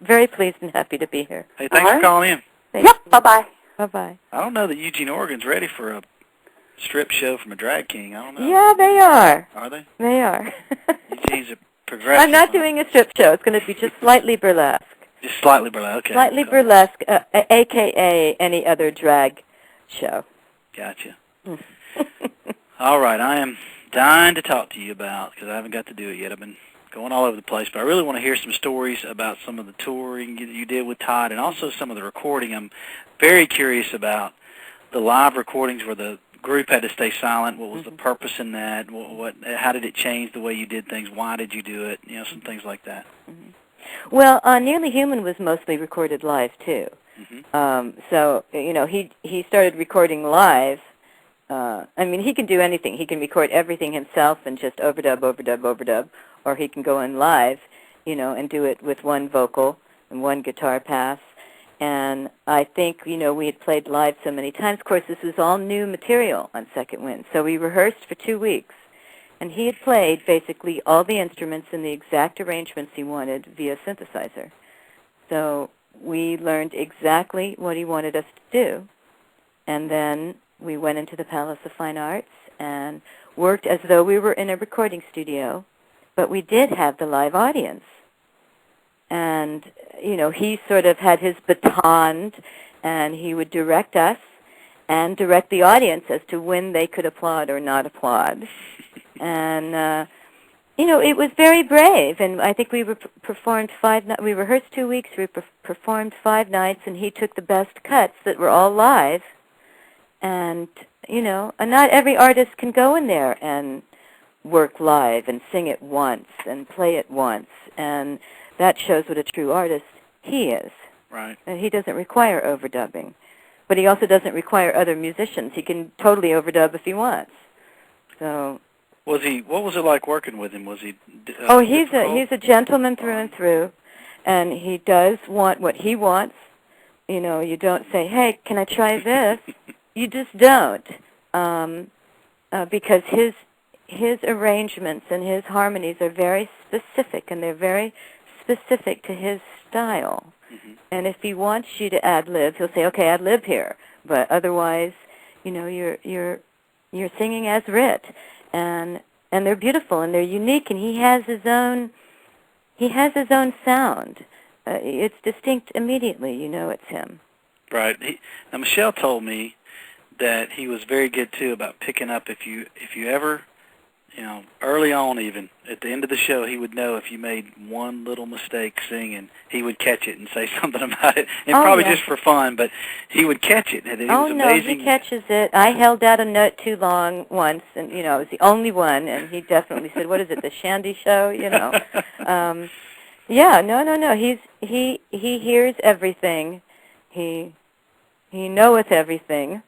Speaker 2: very pleased and happy to be here.
Speaker 1: Hey, thanks for calling in.
Speaker 6: Yep, bye-bye.
Speaker 2: Bye-bye.
Speaker 1: I don't know that Eugene, Oregon's ready for a strip show from a drag king. I don't know.
Speaker 2: Yeah, they are.
Speaker 1: Are they?
Speaker 2: They are.
Speaker 1: Eugene's a progressive.
Speaker 2: I'm not doing a strip show. It's going to be just slightly burlesque.
Speaker 1: Just slightly burlesque, okay.
Speaker 2: Slightly burlesque, a.k.a. any other drag show.
Speaker 1: Gotcha. All right, I am dying to talk to you about, because I haven't got to do it yet. I've been going all over the place, but I really want to hear some stories about some of the touring you did with Todd and also some of the recording. I'm very curious about the live recordings where the group had to stay silent. What was the purpose in that? How did it change the way you did things? Why did you do it? You know, some things like that.
Speaker 2: Well, Nearly Human was mostly recorded live, too. So, you know, he started recording live. I mean, he can do anything. He can record everything himself and just overdub, or he can go in live, you know, and do it with one vocal and one guitar pass. And I think, you know, we had played live so many times. Of course, this was all new material on Second Wind. So we rehearsed for 2 weeks. And he had played basically all the instruments in the exact arrangements he wanted via synthesizer. So we learned exactly what he wanted us to do. And then we went into the Palace of Fine Arts and worked as though we were in a recording studio. But we did have the live audience. And, you know, he sort of had his baton, and he would direct us and direct the audience as to when they could applaud or not applaud. And, you know, it was very brave. And I think we performed we rehearsed 2 weeks, we performed 5 nights, and he took the best cuts that were all live. And, you know, not every artist can go in there and work live and sing it once and play it once. And that shows what a true artist he is.
Speaker 1: Right.
Speaker 2: And he doesn't require overdubbing. But he also doesn't require other musicians. He can totally overdub if he wants. So
Speaker 1: what was it like working with him? Was he
Speaker 2: he's a gentleman through and through, and he does want what he wants, You know, you don't say, hey, can I try this? You just don't, because his arrangements and his harmonies are very specific, and they're very specific to his style.
Speaker 1: Mm-hmm.
Speaker 2: And if he wants you to ad-lib, he'll say, okay, ad-lib here. But otherwise, you know, you're singing as writ, and they're beautiful and they're unique, and he has his own sound. It's distinct immediately. You know it's him.
Speaker 1: Right. Now Michelle told me that he was very good too about picking up if you ever, you know, early on, even at the end of the show, he would know if you made one little mistake singing. He would catch it and say something about it, and probably just for fun, but he would catch it. And it was amazing.
Speaker 2: He catches it. I held out a note too long once, and you know, I was the only one, and he definitely said, "What is it, the Shandi show?" You know. No. He hears everything. He knoweth everything.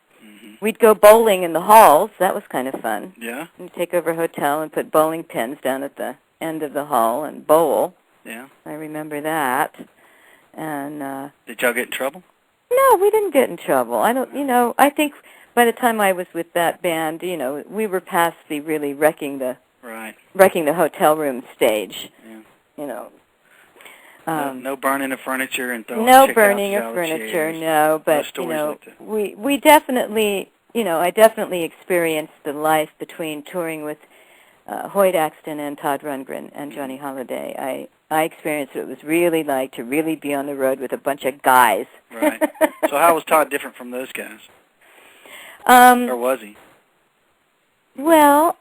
Speaker 2: We'd go bowling in the halls. That was kind of fun.
Speaker 1: Yeah.
Speaker 2: We'd take over a hotel and put bowling pins down at the end of the hall and bowl.
Speaker 1: Yeah.
Speaker 2: I remember that. And
Speaker 1: did y'all get in trouble?
Speaker 2: No, we didn't get in trouble. I think by the time I was with that band, you know, we were past the really wrecking the hotel room stage.
Speaker 1: Yeah.
Speaker 2: You know.
Speaker 1: No burning of furniture and throwing
Speaker 2: no
Speaker 1: chick
Speaker 2: burning
Speaker 1: out
Speaker 2: of
Speaker 1: the
Speaker 2: furniture,
Speaker 1: chairs.
Speaker 2: no. But you know, we definitely, you know, I definitely experienced the life between touring with Hoyt Axton and Todd Rundgren and Johnny Holiday. I experienced what it was really like to really be on the road with a bunch of guys.
Speaker 1: Right. So how was Todd different from those guys? Or was he?
Speaker 2: Well,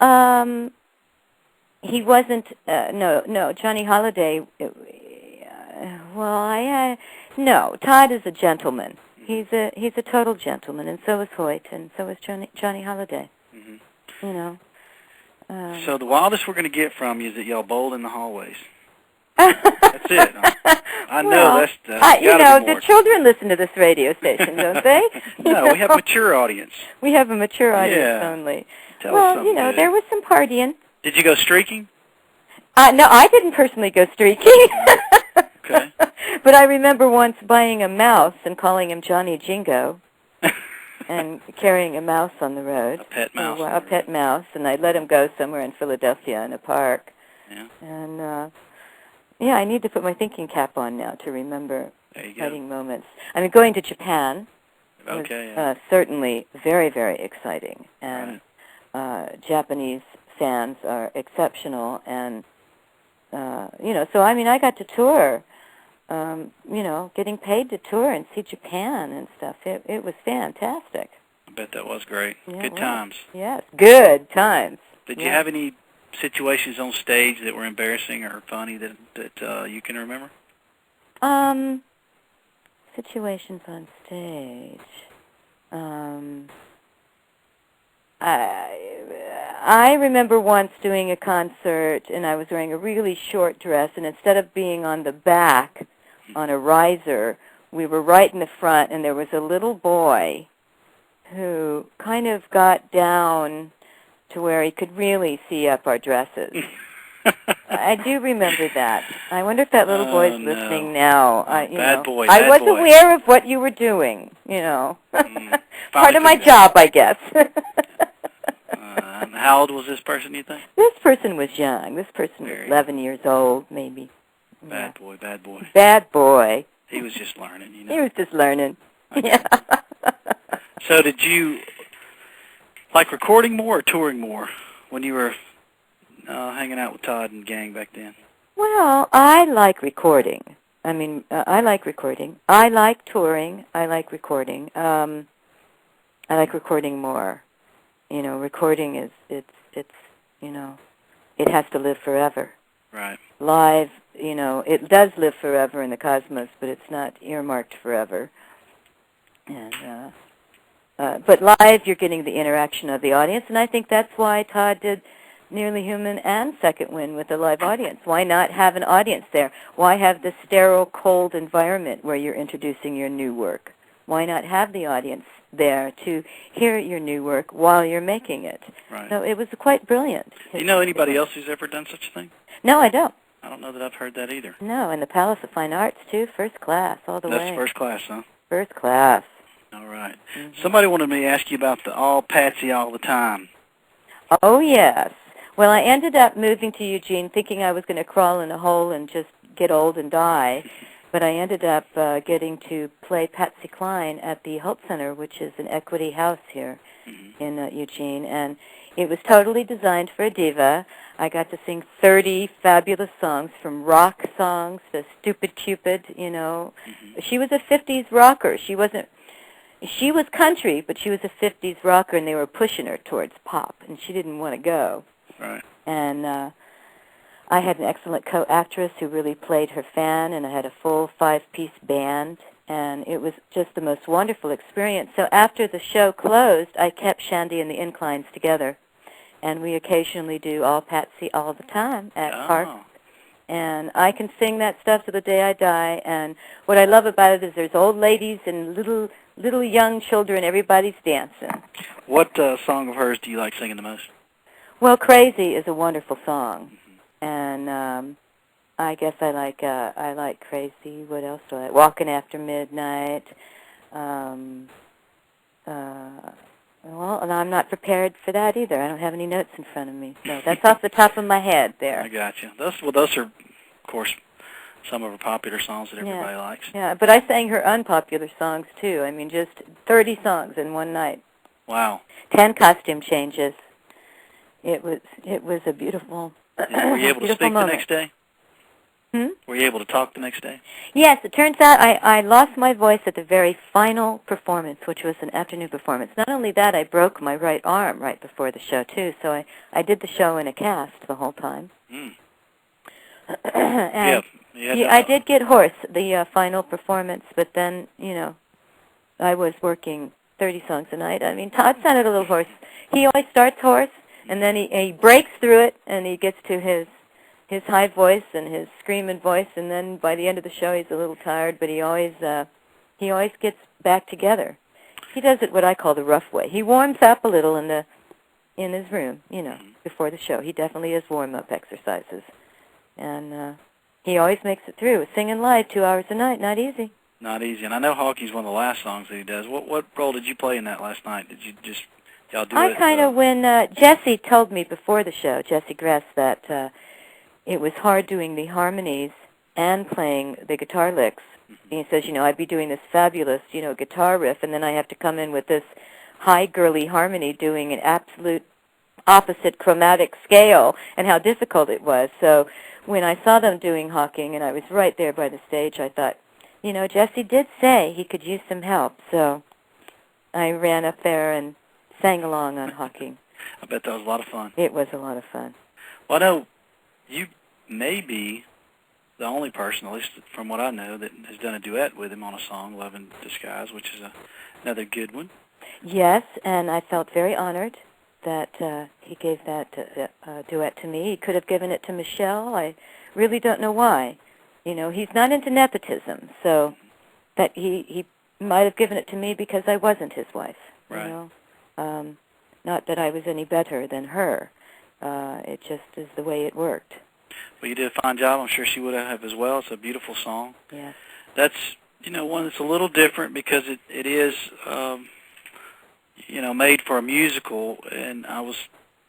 Speaker 2: he wasn't. No. Johnny Holiday. No. Todd is a gentleman. He's a total gentleman, and so is Hoyt, and so is Johnny Holiday. Mm-hmm. You know.
Speaker 1: So the wildest we're going to get from you is that y'all bowled in the hallways. That's it. I know that's
Speaker 2: you know, the children listen to this radio station, don't they?
Speaker 1: No, we have a mature audience.
Speaker 2: We have a mature audience only.
Speaker 1: Tell us something
Speaker 2: you know,
Speaker 1: good.
Speaker 2: there was some partying.
Speaker 1: Did you go streaking?
Speaker 2: No, I didn't personally go streaking.
Speaker 1: Okay.
Speaker 2: But I remember once buying a mouse and calling him Johnny Jingo and carrying a mouse on the road.
Speaker 1: A pet mouse.
Speaker 2: A pet mouse, and I let him go somewhere in Philadelphia in a park.
Speaker 1: Yeah.
Speaker 2: And, I need to put my thinking cap on now to remember exciting moments. I mean, going to Japan was certainly very, very exciting. And Japanese fans are exceptional. And, so, I mean, I got to tour, getting paid to tour and see Japan and stuff. It was fantastic.
Speaker 1: I bet that was great.
Speaker 2: Yeah,
Speaker 1: good times.
Speaker 2: Yes, good times.
Speaker 1: Did you have any situations on stage that were embarrassing or funny that you can remember?
Speaker 2: Situations on stage. I remember once doing a concert, and I was wearing a really short dress, and instead of being on the back on a riser, we were right in the front, and there was a little boy who kind of got down to where he could really see up our dresses. I do remember that. I wonder if that little boy's listening now.
Speaker 1: Bad boy.
Speaker 2: I was aware of what you were doing, you know. Part of my job, I guess.
Speaker 1: How old was this person, you think?
Speaker 2: This person was young. This person was 11 years old, maybe.
Speaker 1: Bad boy.
Speaker 2: Bad boy.
Speaker 1: He was just learning, you know.
Speaker 2: He was just learning. Yeah.
Speaker 1: So did you like recording more or touring more when you were hanging out with Todd and gang back then?
Speaker 2: Well, I like recording. I mean, I like recording. I like touring. I like recording. I like recording more. You know, recording it's it has to live forever.
Speaker 1: Right.
Speaker 2: Live, it does live forever in the cosmos, but it's not earmarked forever. And but live, you're getting the interaction of the audience, and I think that's why Todd did Nearly Human and Second Wind with a live audience. Why not have an audience there? Why have the sterile, cold environment where you're introducing your new work? Why not have the audience there to hear your new work while you're making it?
Speaker 1: Right.
Speaker 2: So it was quite brilliant.
Speaker 1: Do you know anybody else who's ever done such a thing?
Speaker 2: No, I don't.
Speaker 1: I don't know that I've heard that either.
Speaker 2: No, and the Palace of Fine Arts, too, first class all the way.
Speaker 1: That's first class, huh?
Speaker 2: first class.
Speaker 1: All right. Somebody wanted me to ask you about the All Patsy All the Time.
Speaker 2: Oh, yes. Well, I ended up moving to Eugene thinking I was going to crawl in a hole and just get old and die. But I ended up getting to play Patsy Cline at the Holt Center, which is an equity house here in Eugene. And it was totally designed for a diva. I got to sing 30 fabulous songs, from rock songs to Stupid Cupid, you know. She was a 50s rocker. She was country, but she was a 50s rocker, and they were pushing her towards pop, and she didn't want to go.
Speaker 1: Right.
Speaker 2: And I had an excellent co-actress who really played her fan, and I had a full 5-piece band, and it was just the most wonderful experience. So after the show closed, I kept Shandi and the Inclines together, and we occasionally do All Patsy All the Time at parks. And I can sing that stuff to the day I die, and what I love about it is there's old ladies and little young children, everybody's dancing.
Speaker 1: What song of hers do you like singing the most?
Speaker 2: Well, Crazy is a wonderful song, and I guess I like Crazy. What else do I like? Walking After Midnight. Well, and I'm not prepared for that either. I don't have any notes in front of me, so that's off the top of my head there.
Speaker 1: I got you. Those are, of course, some of her popular songs that everybody likes.
Speaker 2: Yeah, but I sang her unpopular songs, too. I mean, just 30 songs in one night.
Speaker 1: Wow.
Speaker 2: 10 costume changes. It was a beautiful
Speaker 1: Were you able to speak
Speaker 2: moment.
Speaker 1: the next day? Were you able to talk the next day?
Speaker 2: Yes, it turns out I lost my voice at the very final performance, which was an afternoon performance. Not only that, I broke my right arm right before the show, too, so I did the show in a cast the whole time. And I did get hoarse the final performance, but then, you know, I was working 30 songs a night. I mean, Todd sounded a little hoarse. He always starts hoarse, and then he breaks through it, and he gets to his high voice and his screaming voice, and then by the end of the show he's a little tired, but he always gets back together. He does it what I call the rough way. He warms up a little in his room, you know, before the show. He definitely has warm-up exercises. And he always makes it through. Singing live 2 hours a night, not easy.
Speaker 1: Not easy. And I know Hockey's one of the last songs that he does. What role did you play in that last night? Did you just, y'all do it?
Speaker 2: I kind of, when Jesse told me before the show, Jesse Gress, that it was hard doing the harmonies and playing the guitar licks. And he says, you know, I'd be doing this fabulous, you know, guitar riff, and then I have to come in with this high girly harmony doing an absolute opposite chromatic scale, and how difficult it was. So when I saw them doing Hawking, and I was right there by the stage, I thought, you know, Jesse did say he could use some help. So I ran up there and sang along on Hawking.
Speaker 1: I bet that was a lot of fun.
Speaker 2: It was a lot of fun.
Speaker 1: Well, I know you may be the only person, at least from what I know, that has done a duet with him on a song, Love in Disguise, which is another good one.
Speaker 2: Yes, and I felt very honored that he gave that duet to me. He could have given it to Michelle. I really don't know why. You know, he's not into nepotism, so that he might have given it to me because I wasn't his wife.
Speaker 1: Right.
Speaker 2: You know? Not that I was any better than her. It just is the way it worked.
Speaker 1: Well, you did a fine job. I'm sure she would have as well. It's a beautiful song.
Speaker 2: Yes.
Speaker 1: That's, you know, one that's a little different because it is, you know, made for a musical, and I was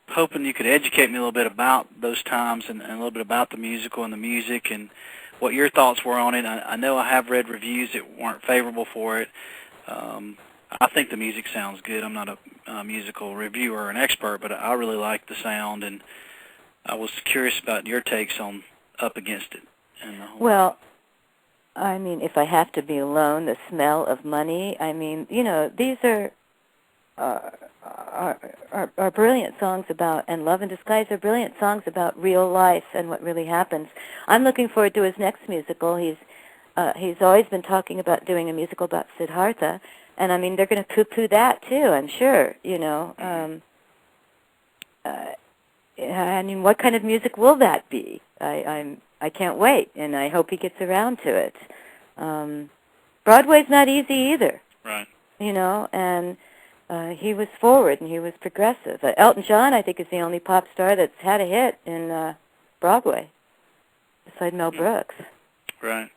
Speaker 1: hoping you could educate me a little bit about those times and a little bit about the musical and the music and what your thoughts were on it. I know I have read reviews that weren't favorable for it. I think the music sounds good. I'm not a musical reviewer or an expert, but I really like the sound, and I was curious about your takes on Up Against It. And the whole
Speaker 2: well, I mean, if I have to be alone, the smell of money, I mean, you know, these are brilliant songs about, and Love in Disguise are brilliant songs about real life and what really happens. I'm looking forward to his next musical. He's always been talking about doing a musical about Siddhartha, and I mean, they're going to poo-poo that too, I'm sure, you know. I mean, what kind of music will that be? I can't wait, and I hope he gets around to it. Broadway's not easy either.
Speaker 1: Right.
Speaker 2: You know, and he was forward and he was progressive. Elton John, I think, is the only pop star that's had a hit in Broadway, beside Mel Brooks.
Speaker 1: Right.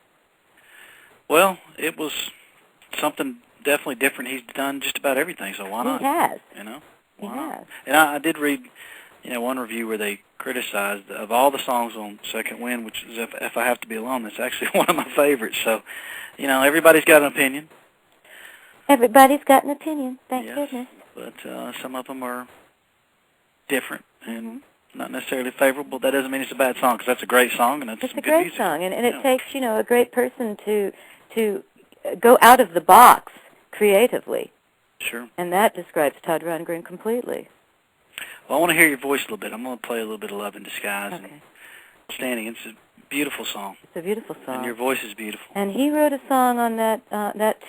Speaker 1: Well, it was something definitely different. He's done just about everything, so why not?
Speaker 2: He has.
Speaker 1: You know?
Speaker 2: He has.
Speaker 1: And I did read, one review where they criticized, of all the songs on Second Wind, which is If I Have to Be Alone, that's actually one of my favorites. So, everybody's got an opinion.
Speaker 2: Everybody's got an opinion, thank goodness.
Speaker 1: But some of them are different and not necessarily favorable. That doesn't mean it's a bad song, because that's a great song, and it's some good music.
Speaker 2: It's a great song, and it takes, a great person to go out of the box creatively.
Speaker 1: Sure.
Speaker 2: And that describes Todd Rundgren completely.
Speaker 1: Well, I want to hear your voice a little bit. I'm going to play a little bit of Love in Disguise.
Speaker 2: Okay.
Speaker 1: And Standing. It's a beautiful song.
Speaker 2: It's a beautiful song.
Speaker 1: And your voice is beautiful.
Speaker 2: And he wrote a song on that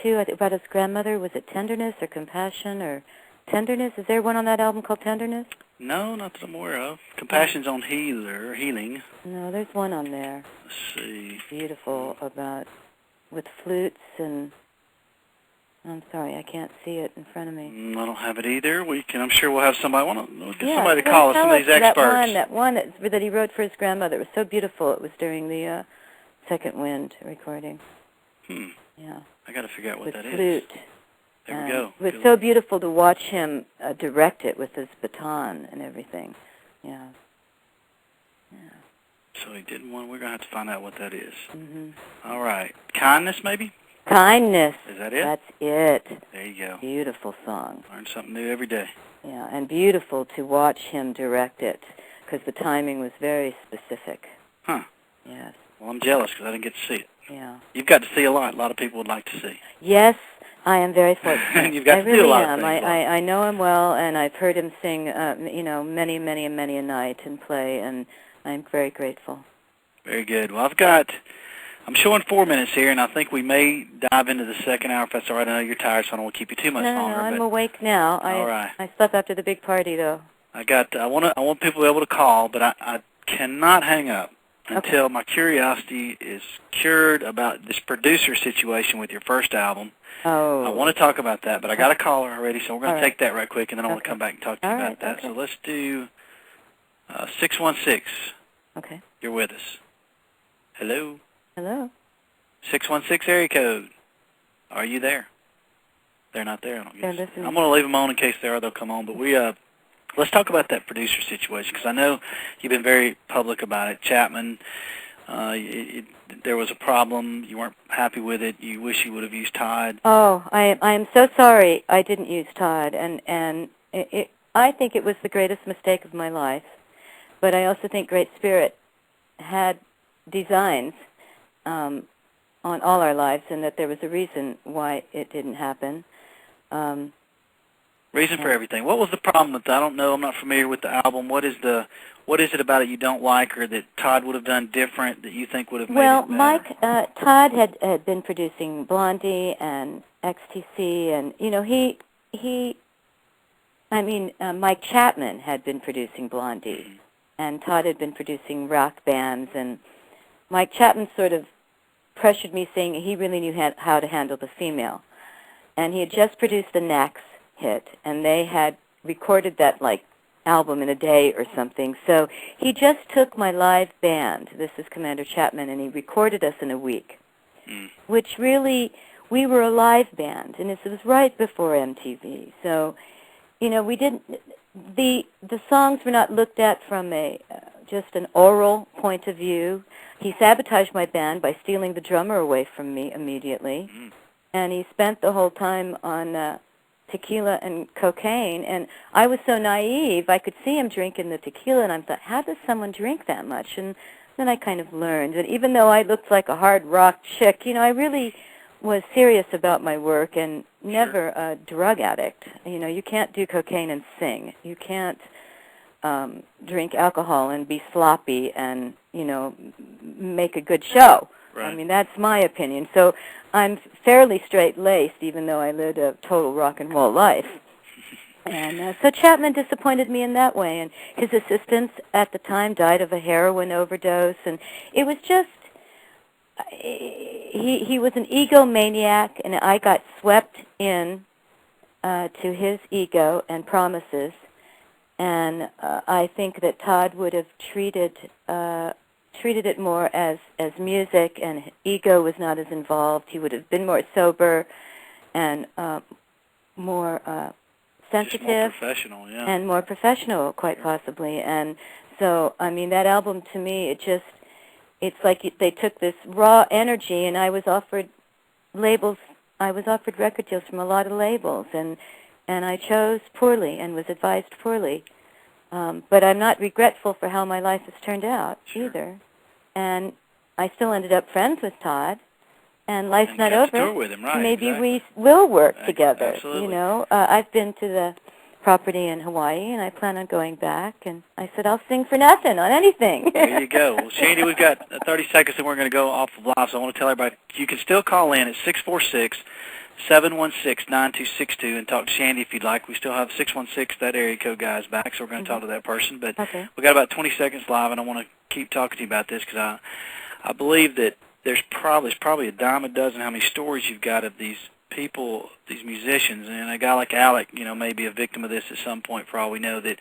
Speaker 2: too, I think, about his grandmother. Was it Tenderness or Compassion or Tenderness? Is there one on that album called Tenderness?
Speaker 1: No, not that I'm aware of. Compassion's on Healing.
Speaker 2: No, there's one on there.
Speaker 1: Let's see.
Speaker 2: Beautiful, with flutes and... I'm sorry, I can't see it in front of me.
Speaker 1: I don't have it either. I'm sure we'll have somebody. We'll get somebody to call us, some of these experts.
Speaker 2: That one that he wrote for his grandmother. It was so beautiful. It was during the Second Wind recording. Yeah.
Speaker 1: I got to figure out what that
Speaker 2: flute.
Speaker 1: is. There we go.
Speaker 2: It was so beautiful to watch him direct it with his baton and everything. Yeah.
Speaker 1: So he did one. We're going to have to find out what that is. All right. Kindness, maybe?
Speaker 2: Kindness.
Speaker 1: Is that it?
Speaker 2: That's it.
Speaker 1: There you go.
Speaker 2: Beautiful song.
Speaker 1: Learn something new every day.
Speaker 2: Yeah, and beautiful to watch him direct it, because the timing was very specific.
Speaker 1: Huh.
Speaker 2: Yes.
Speaker 1: Well, I'm jealous because I didn't get to see it.
Speaker 2: Yeah.
Speaker 1: You've got to see a lot. A lot of people would like to see.
Speaker 2: Yes, I am very fortunate.
Speaker 1: You've got to see a lot of things.
Speaker 2: I know him well, and I've heard him sing, many a night and play, and I'm very grateful.
Speaker 1: Very good. Well, I'm showing 4 minutes here, and I think we may dive into the second hour if that's all right. I know you're tired, so I don't want to keep you too much longer.
Speaker 2: No, I'm awake now.
Speaker 1: All right.
Speaker 2: I slept after the big party, though.
Speaker 1: I want people to be able to call, but I cannot hang up until my curiosity is cured about this producer situation with your first album.
Speaker 2: Oh.
Speaker 1: I want to talk about that, but I got a caller already, so we're going to take that right quick, and then I want to come back and talk to you about that. So let's do 616.
Speaker 2: Okay.
Speaker 1: You're with us. Hello?
Speaker 2: Hello?
Speaker 1: 616 area code. Are you there? They're not there, I don't guess.
Speaker 2: Listening.
Speaker 1: I'm going to leave them on in case they are. They'll come on. But let's talk about that producer situation, because I know you've been very public about it. Chapman, there was a problem. You weren't happy with it. You wish you would have used Todd.
Speaker 2: Oh, I am so sorry I didn't use Todd, and I think it was the greatest mistake of my life. But I also think Great Spirit had designs on all our lives, and that there was a reason why it didn't happen.
Speaker 1: Reason for everything. What was the problem with that? I don't know. I'm not familiar with the album. What is it about it you don't like, or that Todd would have done different that you think would have made it better?
Speaker 2: Todd had been producing Blondie and XTC, and Mike Chapman had been producing Blondie, and Todd had been producing rock bands, and Mike Chapman sort of pressured me, saying he really knew how to handle the female. And he had just produced the Nax hit, and they had recorded that, album in a day or something. So he just took my live band, this is Commander Chapman, and he recorded us in a week, which really, we were a live band, and this was right before MTV. So, we didn't, the songs were not looked at from just an oral point of view. He sabotaged my band by stealing the drummer away from me immediately, and he spent the whole time on tequila and cocaine, and I was so naive, I could see him drinking the tequila, and I thought, how does someone drink that much? And then I kind of learned that even though I looked like a hard rock chick, I really was serious about my work and never a drug addict. You can't do cocaine and sing. You can't drink alcohol and be sloppy and, make a good show.
Speaker 1: Right.
Speaker 2: That's my opinion. So I'm fairly straight-laced, even though I lived a total rock and roll life. And so Chapman disappointed me in that way. And his assistant at the time died of a heroin overdose. And it was just, he was an egomaniac, and I got swept in to his ego and promises. And I think that Todd would have treated it more as music, and ego was not as involved. He would have been more sober, and more sensitive.
Speaker 1: Just more professional, yeah.
Speaker 2: And more professional, quite possibly. And so, I mean, that album to me, it's like they took this raw energy, and I was offered record deals from a lot of labels, and I chose poorly and was advised poorly. But I'm not regretful for how my life has turned out either. And I still ended up friends with Todd, and life's not over.
Speaker 1: Tour with him, right?
Speaker 2: Maybe
Speaker 1: exactly.
Speaker 2: we will work together.
Speaker 1: Absolutely.
Speaker 2: You know, I've been to the property in Hawaii, and I plan on going back. And I said, I'll sing for nothing on anything.
Speaker 1: There you go. Well, Shandi, we've got 30 seconds, and we're going to go off of live. So I want to tell everybody you can still call in at 646-716-9262 and talk to Shandi if you'd like. We still have 616, that area code guy's back, so we're going to talk to that person. But we've got about 20 seconds live, and I want to keep talking to you about this because I believe that there's probably a dime a dozen how many stories you've got of these people, these musicians, and a guy like Alec, you know, may be a victim of this at some point for all we know, that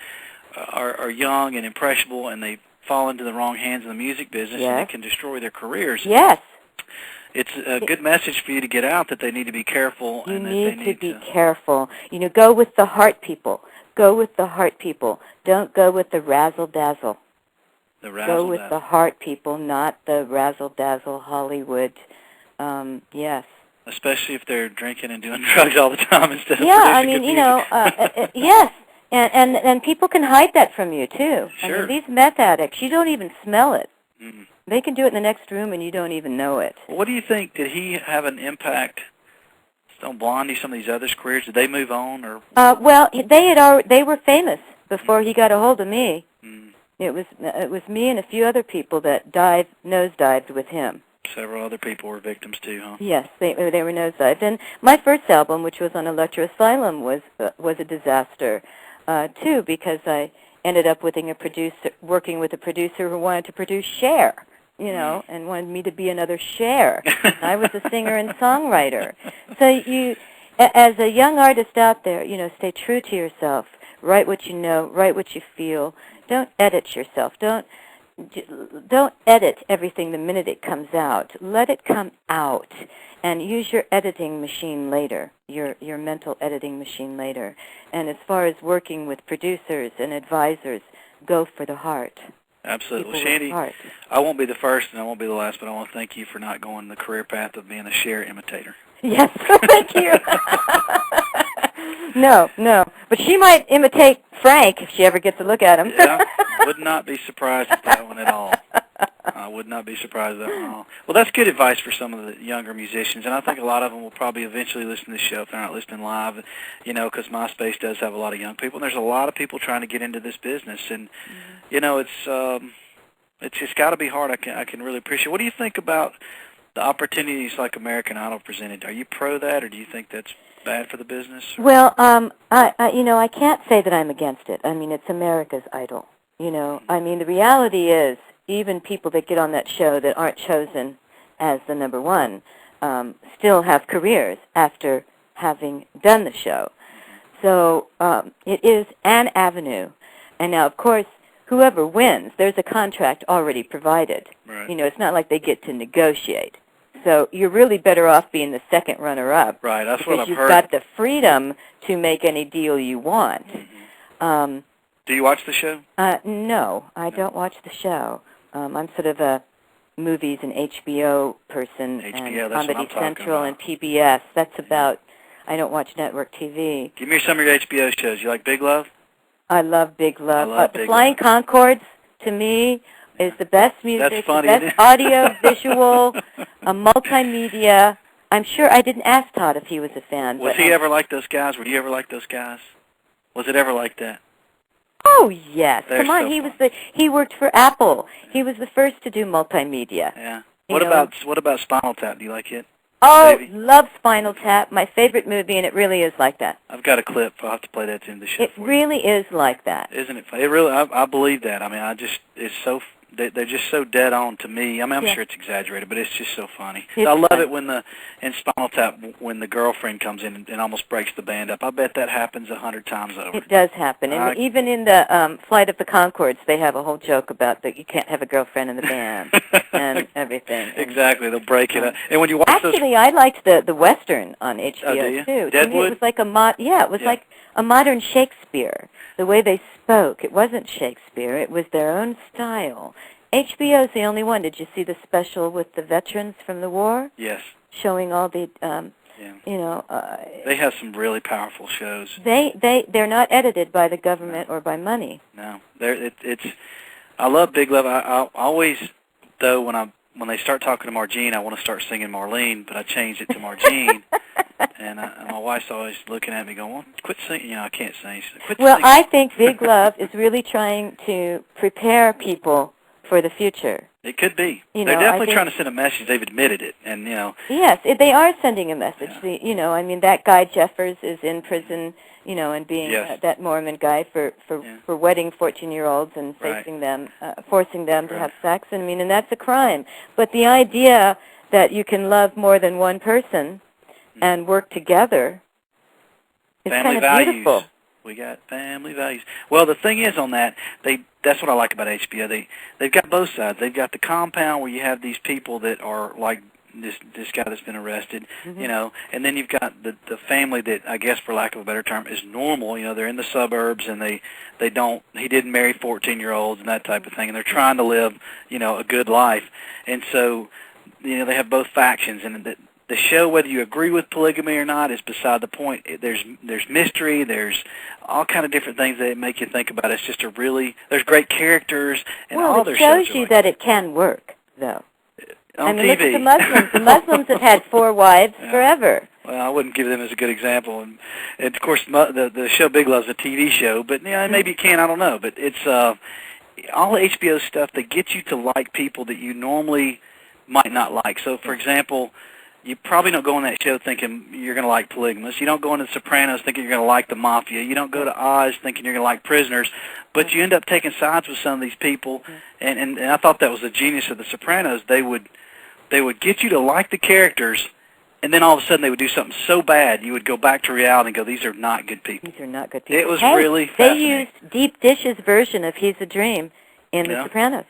Speaker 1: are young and impressionable, and they fall into the wrong hands in the music business, and it can destroy their careers.
Speaker 2: Yes.
Speaker 1: It's a good message for you to get out that they need to be careful.
Speaker 2: You need to be careful. You know, go with the heart people. Go with the heart people. Don't go with the razzle-dazzle. Go with the heart people, not the razzle-dazzle Hollywood. Yes.
Speaker 1: Especially if they're drinking and doing drugs all the time instead of
Speaker 2: I mean, you know, yes. And people can hide that from you, too.
Speaker 1: Sure.
Speaker 2: I mean, these meth addicts, you don't even smell it. Mm-hmm. They can do it in the next room, and you don't even know it.
Speaker 1: Well, what do you think? Did he have an impact on Blondie, some of these others' careers? Did they move on? Or
Speaker 2: well, they were famous before he got a hold of me. Mm. It was me and a few other people that nosedived with him.
Speaker 1: Several other people were victims too, huh?
Speaker 2: Yes, they were nosedived. And my first album, which was on Electro Asylum, was a disaster too, because I ended up working with a producer who wanted to produce Cher, you know, and wanted me to be another Cher. I was a singer and songwriter. So you, as a young artist out there, you know, stay true to yourself. Write what you know. Write what you feel. Don't edit yourself. Don't edit everything the minute it comes out. Let it come out, and use your editing machine later, your mental editing machine later. And as far as working with producers and advisors, go for the heart.
Speaker 1: Absolutely. Well, Shandi, I won't be the first and I won't be the last, but I want to thank you for not going the career path of being a Cher imitator.
Speaker 2: Yes, thank you. No, but she might imitate Frank if she ever gets a look at him.
Speaker 1: Yeah, would not be surprised at that one at all. I would not be surprised at that one at all. Well, that's good advice for some of the younger musicians, and I think a lot of them will probably eventually listen to this show if they're not listening live, you know, because MySpace does have a lot of young people, and there's a lot of people trying to get into this business, and, you know, it's got to be hard. I can really appreciate it. What do you think about the opportunities like American Idol presented? Are you pro that, or do you think that's bad for the business?
Speaker 2: Well, I can't say that I'm against it. I mean, it's America's Idol. You know, I mean, the reality is, even people that get on that show that aren't chosen as the number one still have careers after having done the show. So it is an avenue. And now, of course, whoever wins, there's a contract already provided.
Speaker 1: Right.
Speaker 2: You know, it's not like they get to negotiate. So you're really better off being the second runner-up.
Speaker 1: Right, that's what I've heard.
Speaker 2: Because you've got the freedom to make any deal you want.
Speaker 1: Mm-hmm. Do you watch the show?
Speaker 2: No, I don't watch the show. I'm sort of a movies and HBO person, and Comedy Central and PBS. That's about, I don't watch network TV.
Speaker 1: Give me some of your HBO shows. You like Big Love?
Speaker 2: I love Big Love.
Speaker 1: The
Speaker 2: Flying Conchords, to me, is the best music,
Speaker 1: That's funny,
Speaker 2: the best audio, visual, multimedia. I'm sure I didn't ask Todd if he was a fan.
Speaker 1: Was he ever like those guys? Were you ever like those guys? Was it ever like that?
Speaker 2: Oh yes, come on.
Speaker 1: So
Speaker 2: he worked for Apple. He was the first to do multimedia.
Speaker 1: Yeah. What about Spinal Tap? Do you like it?
Speaker 2: Oh, love Spinal Tap. My favorite movie, and it really is like that.
Speaker 1: I've got a clip. I'll have to play that in the show.
Speaker 2: It really is like that.
Speaker 1: Isn't it? It really. I believe that. I mean, it's so they're just so dead on to me. I mean, I'm sure it's exaggerated, but it's just so funny. I love it when in Spinal Tap, when the girlfriend comes in and almost breaks the band up. I bet that happens 100 times over.
Speaker 2: It does happen. And even in the Flight of the Conchords, they have a whole joke about that you can't have a girlfriend in the band and everything. And,
Speaker 1: exactly. They'll break it up. And when you watch
Speaker 2: actually, I liked the Western on HBO, too.
Speaker 1: Deadwood?
Speaker 2: It was like it was like a modern Shakespeare, the way they spoke. It wasn't Shakespeare. It was their own style. HBO's the only one. Did you see the special with the veterans from the war?
Speaker 1: Yes.
Speaker 2: Showing all the,
Speaker 1: they have some really powerful shows.
Speaker 2: They're not edited by the government or by money.
Speaker 1: No. I love Big Love. I always, though, when they start talking to Margene, I want to start singing Marlene, but I changed it to Margene. And my wife's always looking at me going, well, quit singing. I can't sing. She said, quit singing.
Speaker 2: I think Big Love is really trying to prepare people for the future.
Speaker 1: It could be. They're definitely trying to send a message. They've admitted it. And,
Speaker 2: Yes, they are sending a message. Yeah. That guy Jeffers is in prison, and being that Mormon guy for wedding 14-year-olds and forcing them to have sex. And that's a crime. But the idea that you can love more than one person and work together is kind of beautiful.
Speaker 1: We got family values. Well, the thing is on that, that's what I like about HBO. They've got both sides. They've got the compound where you have these people that are like this guy that's been arrested, and then you've got the family that, I guess for lack of a better term, is normal. They're in the suburbs and he didn't marry 14-year-olds and that type of thing, and they're trying to live, a good life. And so, they have both factions, and the show, whether you agree with polygamy or not, is beside the point. There's mystery. There's all kind of different things that make you think about it. It's just there's great characters, and all their shows.
Speaker 2: Well, it shows you that it can work, though.
Speaker 1: On TV.
Speaker 2: Look at the Muslims. The Muslims have had 4 wives forever.
Speaker 1: Well, I wouldn't give them as a good example. And of course, the show Big Love's a TV show, but maybe you can. I don't know. But it's all the HBO stuff that gets you to like people that you normally might not like. So, for example, you probably don't go on that show thinking you're going to like polygamists. You don't go into The Sopranos thinking you're going to like the mafia. You don't go to Oz thinking you're going to like prisoners. But you end up taking sides with some of these people. And I thought that was the genius of The Sopranos. They would get you to like the characters, and then all of a sudden they would do something so bad you would go back to reality and go, these are not good people.
Speaker 2: These are not good people.
Speaker 1: It was really fascinating.
Speaker 2: They used Deep Dish's version of He's a Dream in The Sopranos.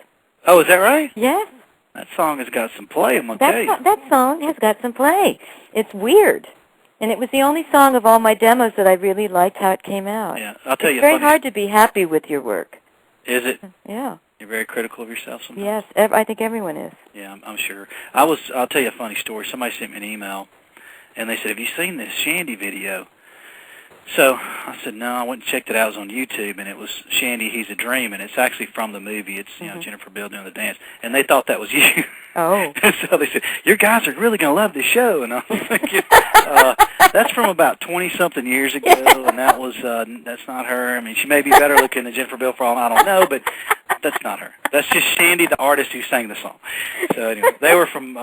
Speaker 1: Oh, is that right?
Speaker 2: Yes.
Speaker 1: That song has got some play, I'm going to tell you.
Speaker 2: That song has got some play. It's weird. And it was the only song of all my demos that I really liked how it came out.
Speaker 1: Yeah, I'll tell you.
Speaker 2: It's very hard to be happy with your work.
Speaker 1: Is it?
Speaker 2: Yeah.
Speaker 1: You're very critical of yourself sometimes?
Speaker 2: Yes, I think everyone is.
Speaker 1: Yeah, I'm sure. I'll tell you a funny story. Somebody sent me an email, and they said, have you seen this Shandi video? So I said, no, I went and checked it out. It was on YouTube, and it was Shandi, He's a Dream, and it's actually from the movie. It's Jennifer Biel doing the dance, and they thought that was you.
Speaker 2: Oh.
Speaker 1: And so they said, your guys are really going to love this show. And I was thinking, that's from about 20-something years ago, and that's not her. I mean, she may be better looking than Jennifer Biel for all I don't know, but that's not her. That's just Shandi, the artist who sang the song. So anyway, they were from,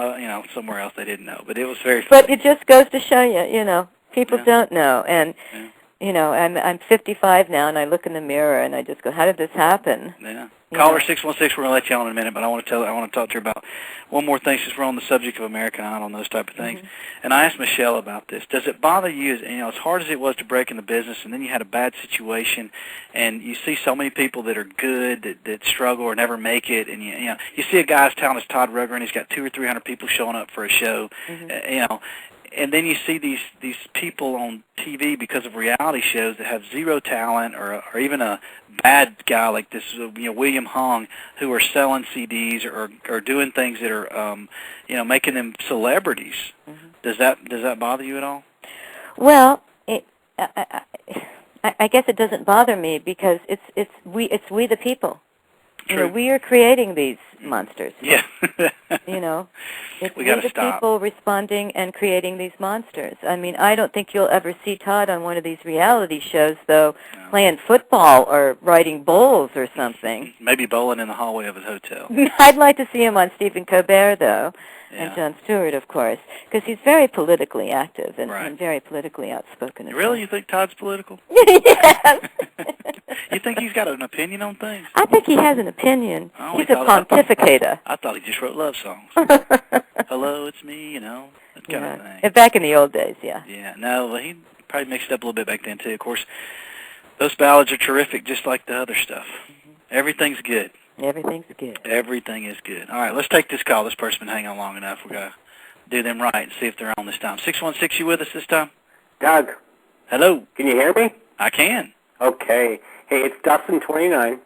Speaker 1: somewhere else they didn't know, but it was very funny.
Speaker 2: But it just goes to show you, people don't know. And, I'm 55 now, and I look in the mirror, and I just go, how did this happen?
Speaker 1: Yeah. Caller 616, we're going to let you on in a minute, but I want to talk to her about one more thing since we're on the subject of American Idol and those type of things. And I asked Michelle about this. Does it bother you, as hard as it was to break in the business, and then you had a bad situation, and you see so many people that are good that struggle or never make it, and you see a guy as talented as Todd Rundgren, he's got 200 or 300 people showing up for a show, and then you see these people on TV because of reality shows that have zero talent, or even a bad guy like this, William Hung, who are selling CDs or doing things that are, making them celebrities. Does that bother you at all?
Speaker 2: Well, I guess it doesn't bother me because it's we the people.
Speaker 1: True.
Speaker 2: We are creating these monsters.
Speaker 1: Yeah.
Speaker 2: It's
Speaker 1: we
Speaker 2: the people responding and creating these monsters. I mean, I don't think you'll ever see Todd on one of these reality shows, though, playing football or riding bulls or something.
Speaker 1: Maybe bowling in the hallway of his hotel.
Speaker 2: I'd like to see him on Stephen Colbert, though, and Jon Stewart, of course, because he's very politically active and very politically outspoken.
Speaker 1: Really? You think Todd's political?
Speaker 2: Yes.
Speaker 1: You think he's got an opinion on things?
Speaker 2: I think he has an opinion.
Speaker 1: Oh,
Speaker 2: He's a pontificator.
Speaker 1: I thought he just wrote love songs. Hello, it's me, you know, that kind of thing.
Speaker 2: Back in the old days, yeah.
Speaker 1: Yeah, no, well, he probably mixed it up a little bit back then, too. Of course, those ballads are terrific, just like the other stuff. Everything's good.
Speaker 2: Everything's good.
Speaker 1: Everything is good. All right, let's take this call. This person's been hanging on long enough. We're going to do them right and see if they're on this time. 616, you with us this time?
Speaker 7: Doug.
Speaker 1: Hello.
Speaker 7: Can you hear me?
Speaker 1: I can.
Speaker 7: Okay. Hey, it's Dustin, 29.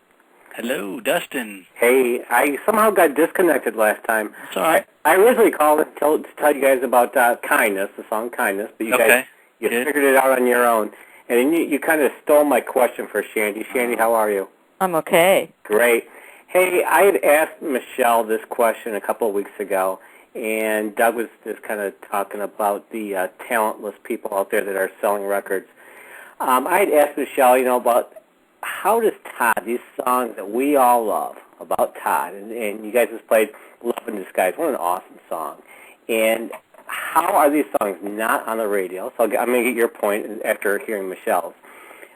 Speaker 1: Hello, Dustin.
Speaker 7: Hey, I somehow got disconnected last time.
Speaker 1: It's all right.
Speaker 7: I originally called to tell you guys about Kindness, the song Kindness, but you guys figured it out on your own. And then you kind of stole my question for Shandi. Shandi, how are you?
Speaker 2: I'm okay.
Speaker 7: Great. Hey, I had asked Michelle this question a couple of weeks ago, and Doug was just kind of talking about the talentless people out there that are selling records. I had asked Michelle, you know, about how does Todd, these songs that we all love about Todd, and you guys just played Love in Disguise, what an awesome song. And how are these songs not on the radio? So I'm going to get your point after hearing Michelle's.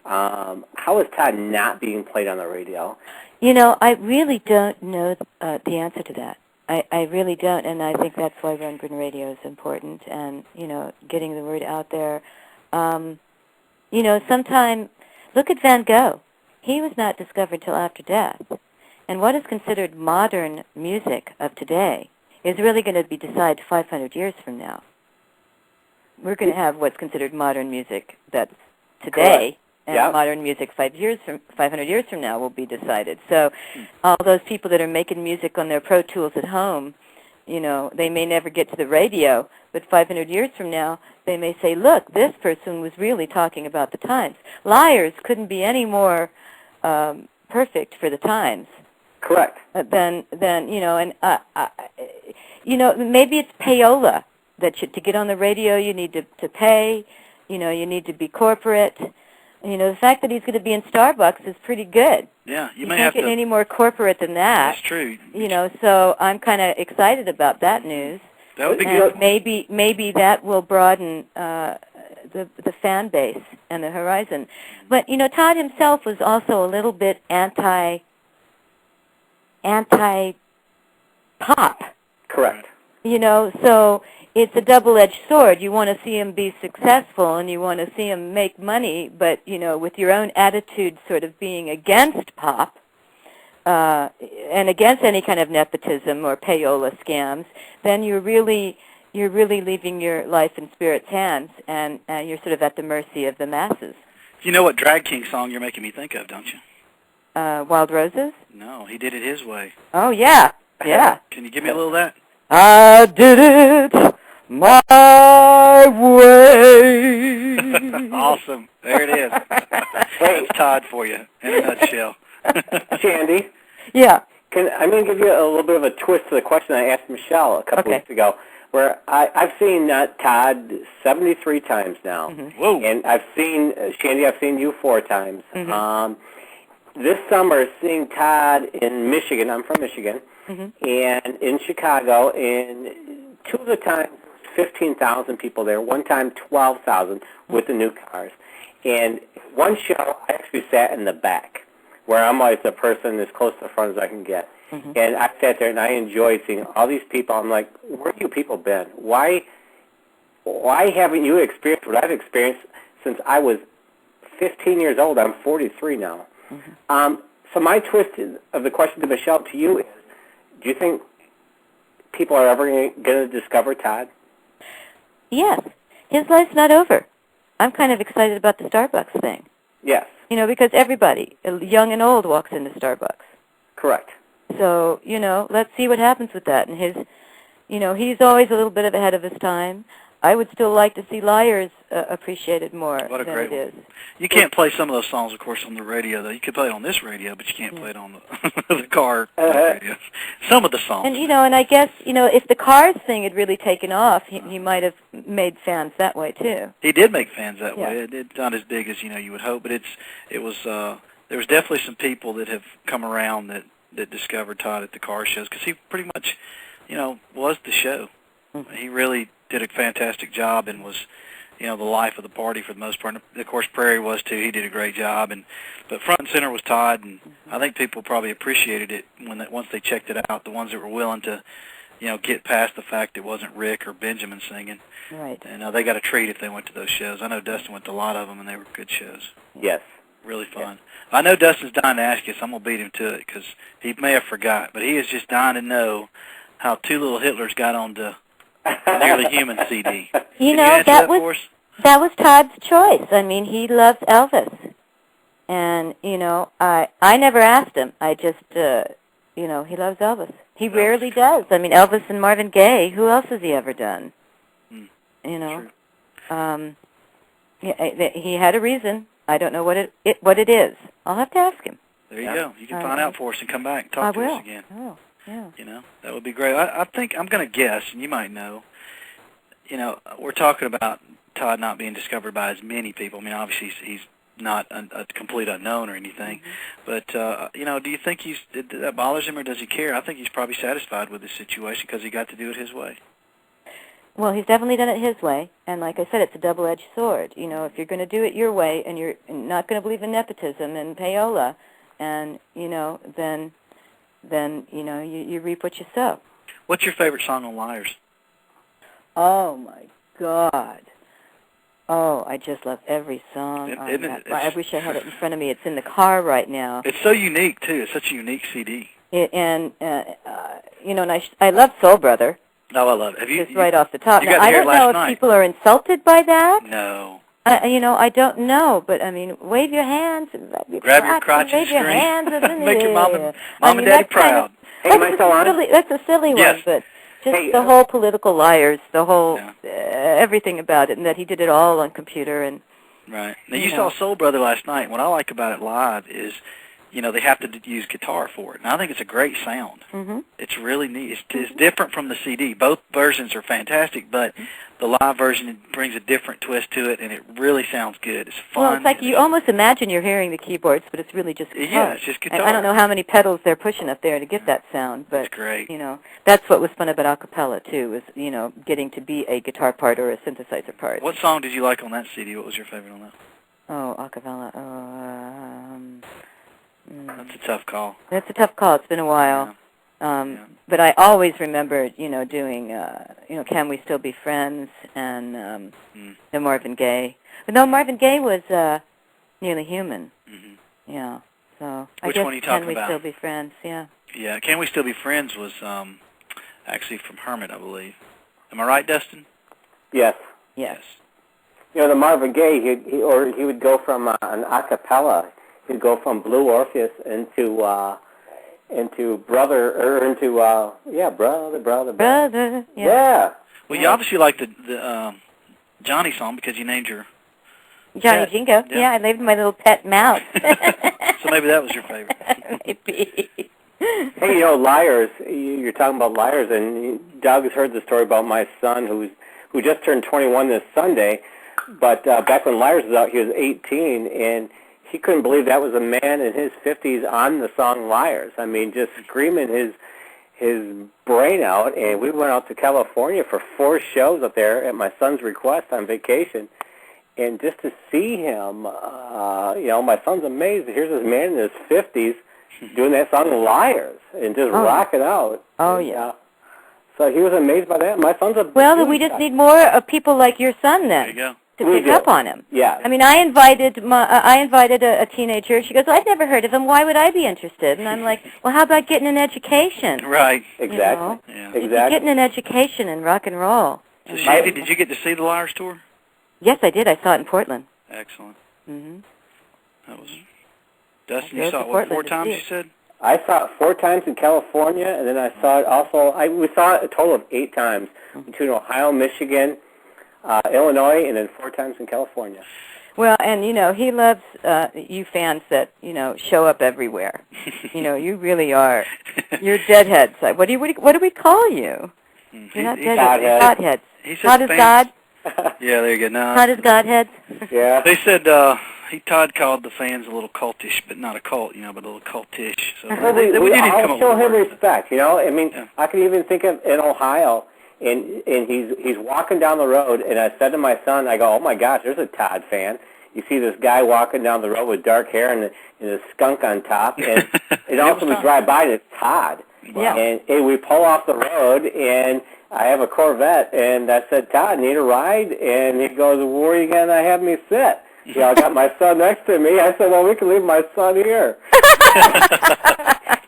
Speaker 7: How is Todd not being played on the radio?
Speaker 2: You know, I really don't know the answer to that. I really don't, and I think that's why Rundgren Radio is important, and, you know, getting the word out there. You know, sometime, look at Van Gogh. He was not discovered till after death. And what is considered modern music of today is really going to be decided 500 years from now. We're going to have what's considered modern music that's today, and modern music 500 years from now will be decided. So all those people that are making music on their Pro Tools at home, you know, they may never get to the radio, but 500 years from now, they may say, look, this person was really talking about the times. Liars couldn't be any more perfect for the times.
Speaker 7: Correct.
Speaker 2: Then you know, and you know, maybe it's payola that to get on the radio you need to pay. You know, you need to be corporate. You know, the fact that he's going to be in Starbucks is pretty good.
Speaker 1: Yeah, you may
Speaker 2: can't
Speaker 1: have
Speaker 2: get
Speaker 1: to.
Speaker 2: Any more corporate than that.
Speaker 1: That's true.
Speaker 2: You know, so I'm kind of excited about that news.
Speaker 1: That would be
Speaker 2: and
Speaker 1: good.
Speaker 2: Maybe that will broaden the fan base and the horizon. But you know, Todd himself was also a little bit anti pop.
Speaker 7: Correct.
Speaker 2: You know, so it's a double-edged sword. You want to see him be successful and you want to see him make money, but, you know, with your own attitude sort of being against pop and against any kind of nepotism or payola scams, then you're really leaving your life in spirit's hands, and you're sort of at the mercy of the masses.
Speaker 1: You know what Drag King song you're making me think of, don't you?
Speaker 2: Wild Roses?
Speaker 1: No, he did it his way.
Speaker 2: Oh, yeah. Yeah.
Speaker 1: Can you give me a little of that?
Speaker 2: I did it my way.
Speaker 1: Awesome. There it is. That's Todd for you in a nutshell.
Speaker 7: Shandi?
Speaker 2: Yeah.
Speaker 7: I'm going to give you a little bit of a twist to the question I asked Michelle a couple weeks ago, where I've seen Todd 73 times now.
Speaker 2: Mm-hmm.
Speaker 1: Whoa.
Speaker 7: And I've seen, Shandi, I've seen you 4 times.
Speaker 2: Mm-hmm.
Speaker 7: This summer, seeing Todd in Michigan, I'm from Michigan, and in Chicago, and 2 of the times, 15,000 people there, one time 12,000 with the new cars. And one show, I actually sat in the back, where I'm always the person as close to the front as I can get. And I sat there and I enjoyed seeing all these people. I'm like, where have you people been? Why haven't you experienced what I've experienced since I was 15 years old? I'm 43 now. So my twist of the question to Michelle, to you is, do you think people are ever going to discover Todd?
Speaker 2: Yes. His life's not over. I'm kind of excited about the Starbucks thing.
Speaker 7: Yes.
Speaker 2: You know, because everybody, young and old, walks into Starbucks.
Speaker 7: Correct.
Speaker 2: So, you know, let's see what happens with that. And his, you know, he's always a little bit ahead of his time. I would still like to see Liars appreciated more
Speaker 1: What a
Speaker 2: than
Speaker 1: great
Speaker 2: it is.
Speaker 1: one. You can't play some of those songs, of course, on the radio, though. You could play it on this radio, but you can't play it on the car radio. Some of the songs.
Speaker 2: And, you know, and I guess, you know, if the Cars thing had really taken off, he might have made fans that way, too.
Speaker 1: He did make fans that
Speaker 2: Yeah.
Speaker 1: way. It's not as big as, you know, you would hope, but there was definitely some people that have come around that discovered Todd at the car shows, because he pretty much, you know, was the show. He really did a fantastic job and was the life of the party for the most part. And of course, Prairie was too. He did a great job, but front and center was Todd, and I think people probably appreciated it once they checked it out. The ones that were willing to, get past the fact it wasn't Rick or Benjamin singing.
Speaker 2: Right. And
Speaker 1: they got a treat if they went to those shows. I know Dustin went to a lot of them, and they were good shows.
Speaker 7: Yes.
Speaker 1: Really fun. I know Dustin's dying to ask you, so I'm going to beat him to it because he may have forgot, but he is just dying to know how Two Little Hitlers got onto Nearly Human CD.
Speaker 2: That was Todd's choice. I mean, he loves Elvis. And, I never asked him. I just, he loves Elvis. He rarely does. I mean, Elvis and Marvin Gaye, who else has he ever done?
Speaker 1: True.
Speaker 2: He had a reason. I don't know what it is. I'll have to ask him.
Speaker 1: There you go. You can find out for us and come back and talk to us again.
Speaker 2: Oh, yeah.
Speaker 1: That would be great. I think I'm going to guess, and you might know. We're talking about Todd not being discovered by as many people. I mean, obviously he's not a complete unknown or anything. But do you think that bothers him, or does he care? I think he's probably satisfied with the situation because he got to do it his way.
Speaker 2: Well, he's definitely done it his way, and like I said, it's a double-edged sword. If you're going to do it your way, and you're not going to believe in nepotism and payola, and then you reap what you sow.
Speaker 1: What's your favorite song on Liars?
Speaker 2: Oh my God! Oh, I just love every song. I wish I had it in front of me. It's in the car right now.
Speaker 1: It's so unique too. It's such a unique CD.
Speaker 2: And I love Soul Brother.
Speaker 1: No, I love it.
Speaker 2: Just right off the top.
Speaker 1: Now,
Speaker 2: I don't know if people are insulted by that.
Speaker 1: No.
Speaker 2: I don't know, but I mean, wave your hands,
Speaker 1: grab your crotch and
Speaker 2: wave your hands,
Speaker 1: make your mom and daddy proud.
Speaker 2: That's a silly one, but just the whole political liars, the whole everything about it, and that he did it all on computer and.
Speaker 1: Right. Now you saw Soul Brother last night. What I like about it live is, they have to use guitar for it. And I think it's a great sound.
Speaker 2: Mm-hmm.
Speaker 1: It's really neat. It's different from the CD. Both versions are fantastic, but the live version brings a different twist to it, and it really sounds good. It's fun.
Speaker 2: Well, it's like you almost imagine you're hearing the keyboards, but it's really just guitar.
Speaker 1: Yeah, it's just guitar.
Speaker 2: And I don't know how many pedals they're pushing up there to get that sound, but
Speaker 1: that's great.
Speaker 2: That's what was fun about a cappella too, was getting to be a guitar part or a synthesizer part.
Speaker 1: What song did you like on that CD? What was your favorite on that?
Speaker 2: Oh, a cappella.
Speaker 1: That's a tough call.
Speaker 2: That's a tough call. It's been a while. But I always remember, doing, Can We Still Be Friends and the Marvin Gaye. But no, Marvin Gaye was Nearly Human.
Speaker 1: Mm-hmm.
Speaker 2: Yeah. So
Speaker 1: Which
Speaker 2: I guess
Speaker 1: one are you talking about?
Speaker 2: Can We Still Be Friends, yeah.
Speaker 1: Yeah, Can We Still Be Friends was actually from Hermit, I believe. Am I right, Dustin?
Speaker 7: Yes.
Speaker 2: Yes.
Speaker 7: The Marvin Gaye, he would go from an a cappella. He'd go from Blue Orpheus into Brother. Yeah.
Speaker 1: Well, you obviously like the Johnny song because you named your
Speaker 2: Johnny Jingo. Yeah, I named my little pet mouse.
Speaker 1: So maybe that was your favorite.
Speaker 2: Maybe.
Speaker 7: Hey, Liars. You're talking about Liars, and Doug has heard the story about my son who just turned 21 this Sunday. But back when Liars was out, he was 18, and he couldn't believe that was a man in his 50s on the song Liars. I mean, just screaming his brain out. And we went out to California for 4 shows up there at my son's request on vacation. And just to see him, my son's amazed. Here's this man in his 50s doing that song Liars and just rocking out.
Speaker 2: Oh, yeah.
Speaker 7: So he was amazed by that. My son's
Speaker 2: Well, we just need more of people like your son then.
Speaker 1: There you go.
Speaker 2: To pick up on him.
Speaker 7: Yeah.
Speaker 2: I mean, I invited a teenager. She goes, I've never heard of him. Why would I be interested? And I'm like, well, how about getting an education?
Speaker 1: Right.
Speaker 7: Exactly.
Speaker 1: Yeah.
Speaker 7: Exactly.
Speaker 2: Getting an education in rock and roll.
Speaker 1: So, Shandi, did you get to see the Liars tour?
Speaker 2: Yes, I did. I saw it in Portland.
Speaker 1: Excellent.
Speaker 2: Mm-hmm.
Speaker 1: That was Dustin. You saw it 4 times? You said.
Speaker 7: I saw it 4 times in California, and then I saw it also. We saw it a total of 8 times between Ohio, Michigan, Illinois, and then 4 times in California.
Speaker 2: Well, and he loves you fans that show up everywhere. You really are. You're deadheads. What do we call you? You're not deadheads. Godheads. Hot as God.
Speaker 1: Yeah, there you go. No.
Speaker 2: Hot as Godheads.
Speaker 7: Yeah.
Speaker 1: They said Todd called the fans a little cultish, but not a cult, but a little cultish. So
Speaker 7: we
Speaker 1: do need to come
Speaker 7: show
Speaker 1: up
Speaker 7: him
Speaker 1: with
Speaker 7: respect. I mean, I could even think of in Ohio. and he's walking down the road, and I said to my son, I go, oh my gosh, there's a Todd fan. You see this guy walking down the road with dark hair and a skunk on top, and also we drive by and it's Todd.
Speaker 2: Yeah.
Speaker 7: And we pull off the road, and I have a Corvette, and I said, Todd, need a ride? And he goes, where are you going to have me sit? You know, I got my son next to me. I said, well, we can leave my son here.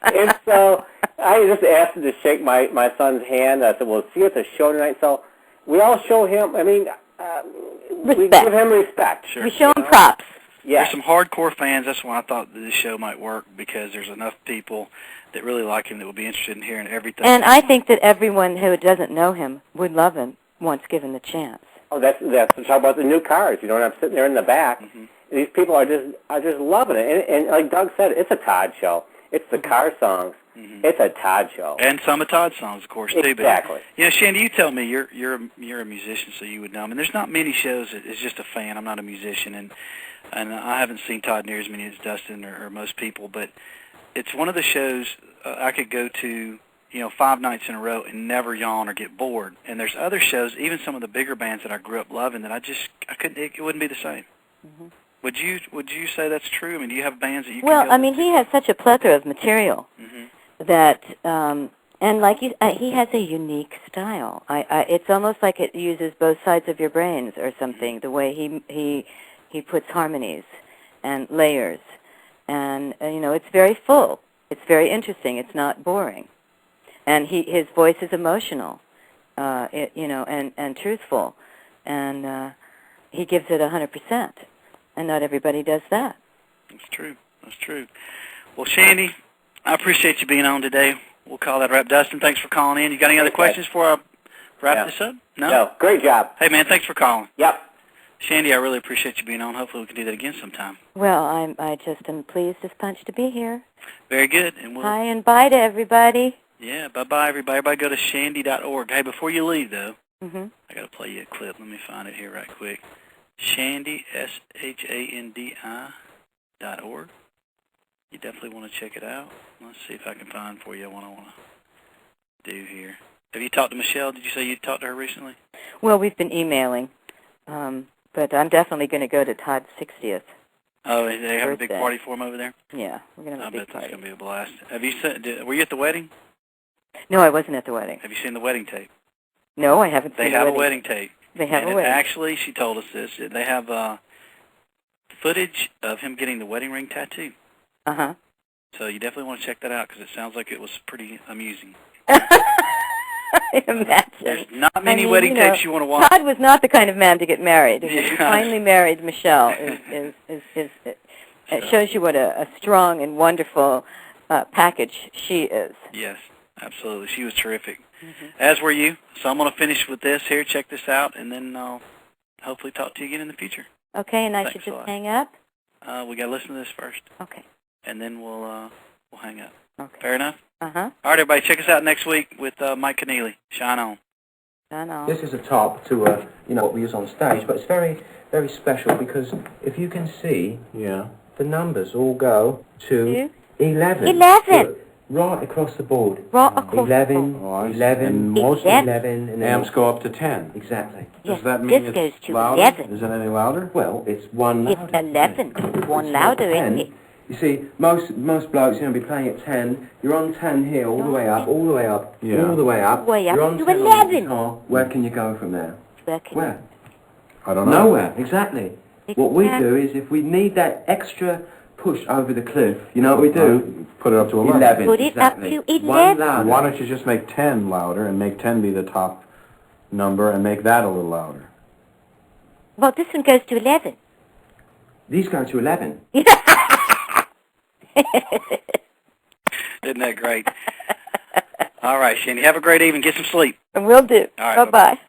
Speaker 7: And so I just asked him to shake my son's hand. I said, well, see you at the show tonight. So we all show him, I mean, we give him respect.
Speaker 2: Sure. We show him props.
Speaker 7: Yeah.
Speaker 1: There's some hardcore fans. That's why I thought this show might work, because there's enough people that really like him that would be interested in hearing everything.
Speaker 2: And I think that everyone who doesn't know him would love him once given the chance.
Speaker 7: Oh, that's talk about the new cars. You know, and I'm sitting there in the back. Mm-hmm. These people are just loving it. And like Doug said, it's a Todd show. It's the car songs. Mm-hmm. It's a Todd show.
Speaker 1: And some of Todd's songs, of course, too.
Speaker 7: Exactly.
Speaker 1: But, you know, Shandi, you tell me, you're a musician, so you would know. I mean, there's not many shows that it's just a fan. I'm not a musician, and I haven't seen Todd near as many as Dustin or most people, but it's one of the shows I could go to, you know, 5 nights in a row and never yawn or get bored. And there's other shows, even some of the bigger bands that I grew up loving, that I couldn't. It wouldn't be the same. Mm-hmm. Would you say that's true? I mean, do you have bands that you?
Speaker 2: Well, I mean, he has such a plethora of material that, and like he has a unique style. It's almost like it uses both sides of your brains or something. The way he puts harmonies and layers, and you know, it's very full. It's very interesting. It's not boring. And his voice is emotional, you know, and truthful, and he gives it 100%, and not everybody does that.
Speaker 1: That's true. That's true. Well, Shandi, I appreciate you being on today. We'll call that a wrap. Dustin, thanks for calling in. You got any other questions before I wrap this up?
Speaker 7: No. Great job.
Speaker 1: Hey, man, thanks for calling.
Speaker 7: Yep.
Speaker 1: Shandi, I really appreciate you being on. Hopefully we can do that again sometime.
Speaker 2: Well, I just am pleased as punch to be here.
Speaker 1: Very good. And
Speaker 2: hi and bye to everybody.
Speaker 1: Yeah, bye-bye, everybody. Everybody go to shandi.org. Hey, before you leave, though,
Speaker 2: I
Speaker 1: got to play you a clip. Let me find it here right quick. Shandi, SHANDI.org. You definitely want to check it out. Let's see if I can find for you what I want to do here. Have you talked to Michelle? Did you say you talked to her recently?
Speaker 2: Well, we've been emailing, but I'm definitely going to go to Todd's 60th.
Speaker 1: Oh, they have a big party for him over there?
Speaker 2: Yeah, we're going to have a big party.
Speaker 1: I bet that's going to be a blast. Have you were you at the wedding?
Speaker 2: No, I wasn't at the wedding.
Speaker 1: Have you seen the wedding tape?
Speaker 2: No, I haven't seen the wedding.
Speaker 1: They have a wedding tape.
Speaker 2: They have a wedding.
Speaker 1: Actually, she told us this. They have footage of him getting the wedding ring tattoo.
Speaker 2: Uh-huh.
Speaker 1: So you definitely want to check that out, because it sounds like it was pretty amusing.
Speaker 2: I imagine.
Speaker 1: There's not many wedding tapes you want to watch.
Speaker 2: Todd was not the kind of man to get married. He finally married Michelle. It shows you what a strong and wonderful package she is.
Speaker 1: Yes, absolutely. She was terrific. As were you. So I'm going to finish with this here. Check this out, and then I'll hopefully talk to you again in the future.
Speaker 2: Okay, and I should just hang up?
Speaker 1: We got to listen to this first.
Speaker 2: Okay.
Speaker 1: And then we'll hang up.
Speaker 2: Okay.
Speaker 1: Fair enough?
Speaker 2: Uh-huh.
Speaker 1: All right, everybody, check us out next week with Mike Keneally. Shine on.
Speaker 2: Shine on.
Speaker 8: This is a top to what we use on stage, but it's very, very special, because if you can see, the numbers all go to 11.
Speaker 2: 11.
Speaker 8: Right across the board.
Speaker 2: Right across
Speaker 8: 11,
Speaker 2: the board.
Speaker 8: 11,
Speaker 9: and most
Speaker 8: 11, and
Speaker 9: amps go up to 10.
Speaker 8: Exactly.
Speaker 9: Does that mean
Speaker 2: this
Speaker 9: it's
Speaker 2: goes to
Speaker 9: louder?
Speaker 2: 11.
Speaker 9: Is it any louder?
Speaker 8: Well, it's one louder.
Speaker 2: It's 11. One louder, isn't it?
Speaker 8: You see, most blokes are going to be playing at 10. You're on 10 here, all the way up, all the way up, all the way up.
Speaker 2: Way up
Speaker 8: You're on
Speaker 2: to
Speaker 8: 10
Speaker 2: 11.
Speaker 8: on the guitar. Where can you go from there? Where?
Speaker 9: I don't know.
Speaker 8: Nowhere, exactly. What we do is, if we need that extra push over the cliff, you know what we do?
Speaker 9: Put it up to 11.
Speaker 8: 11.
Speaker 2: Put it
Speaker 8: exactly.
Speaker 2: up to 11.
Speaker 8: One louder.
Speaker 9: Why don't you just make 10 louder and make 10 be the top number and make that a little louder?
Speaker 2: Well, this one goes to 11.
Speaker 8: These go to 11.
Speaker 1: Isn't that great? All right, Shandi, have a great evening. Get some sleep.
Speaker 2: Will do.
Speaker 1: All right,
Speaker 2: Bye-bye.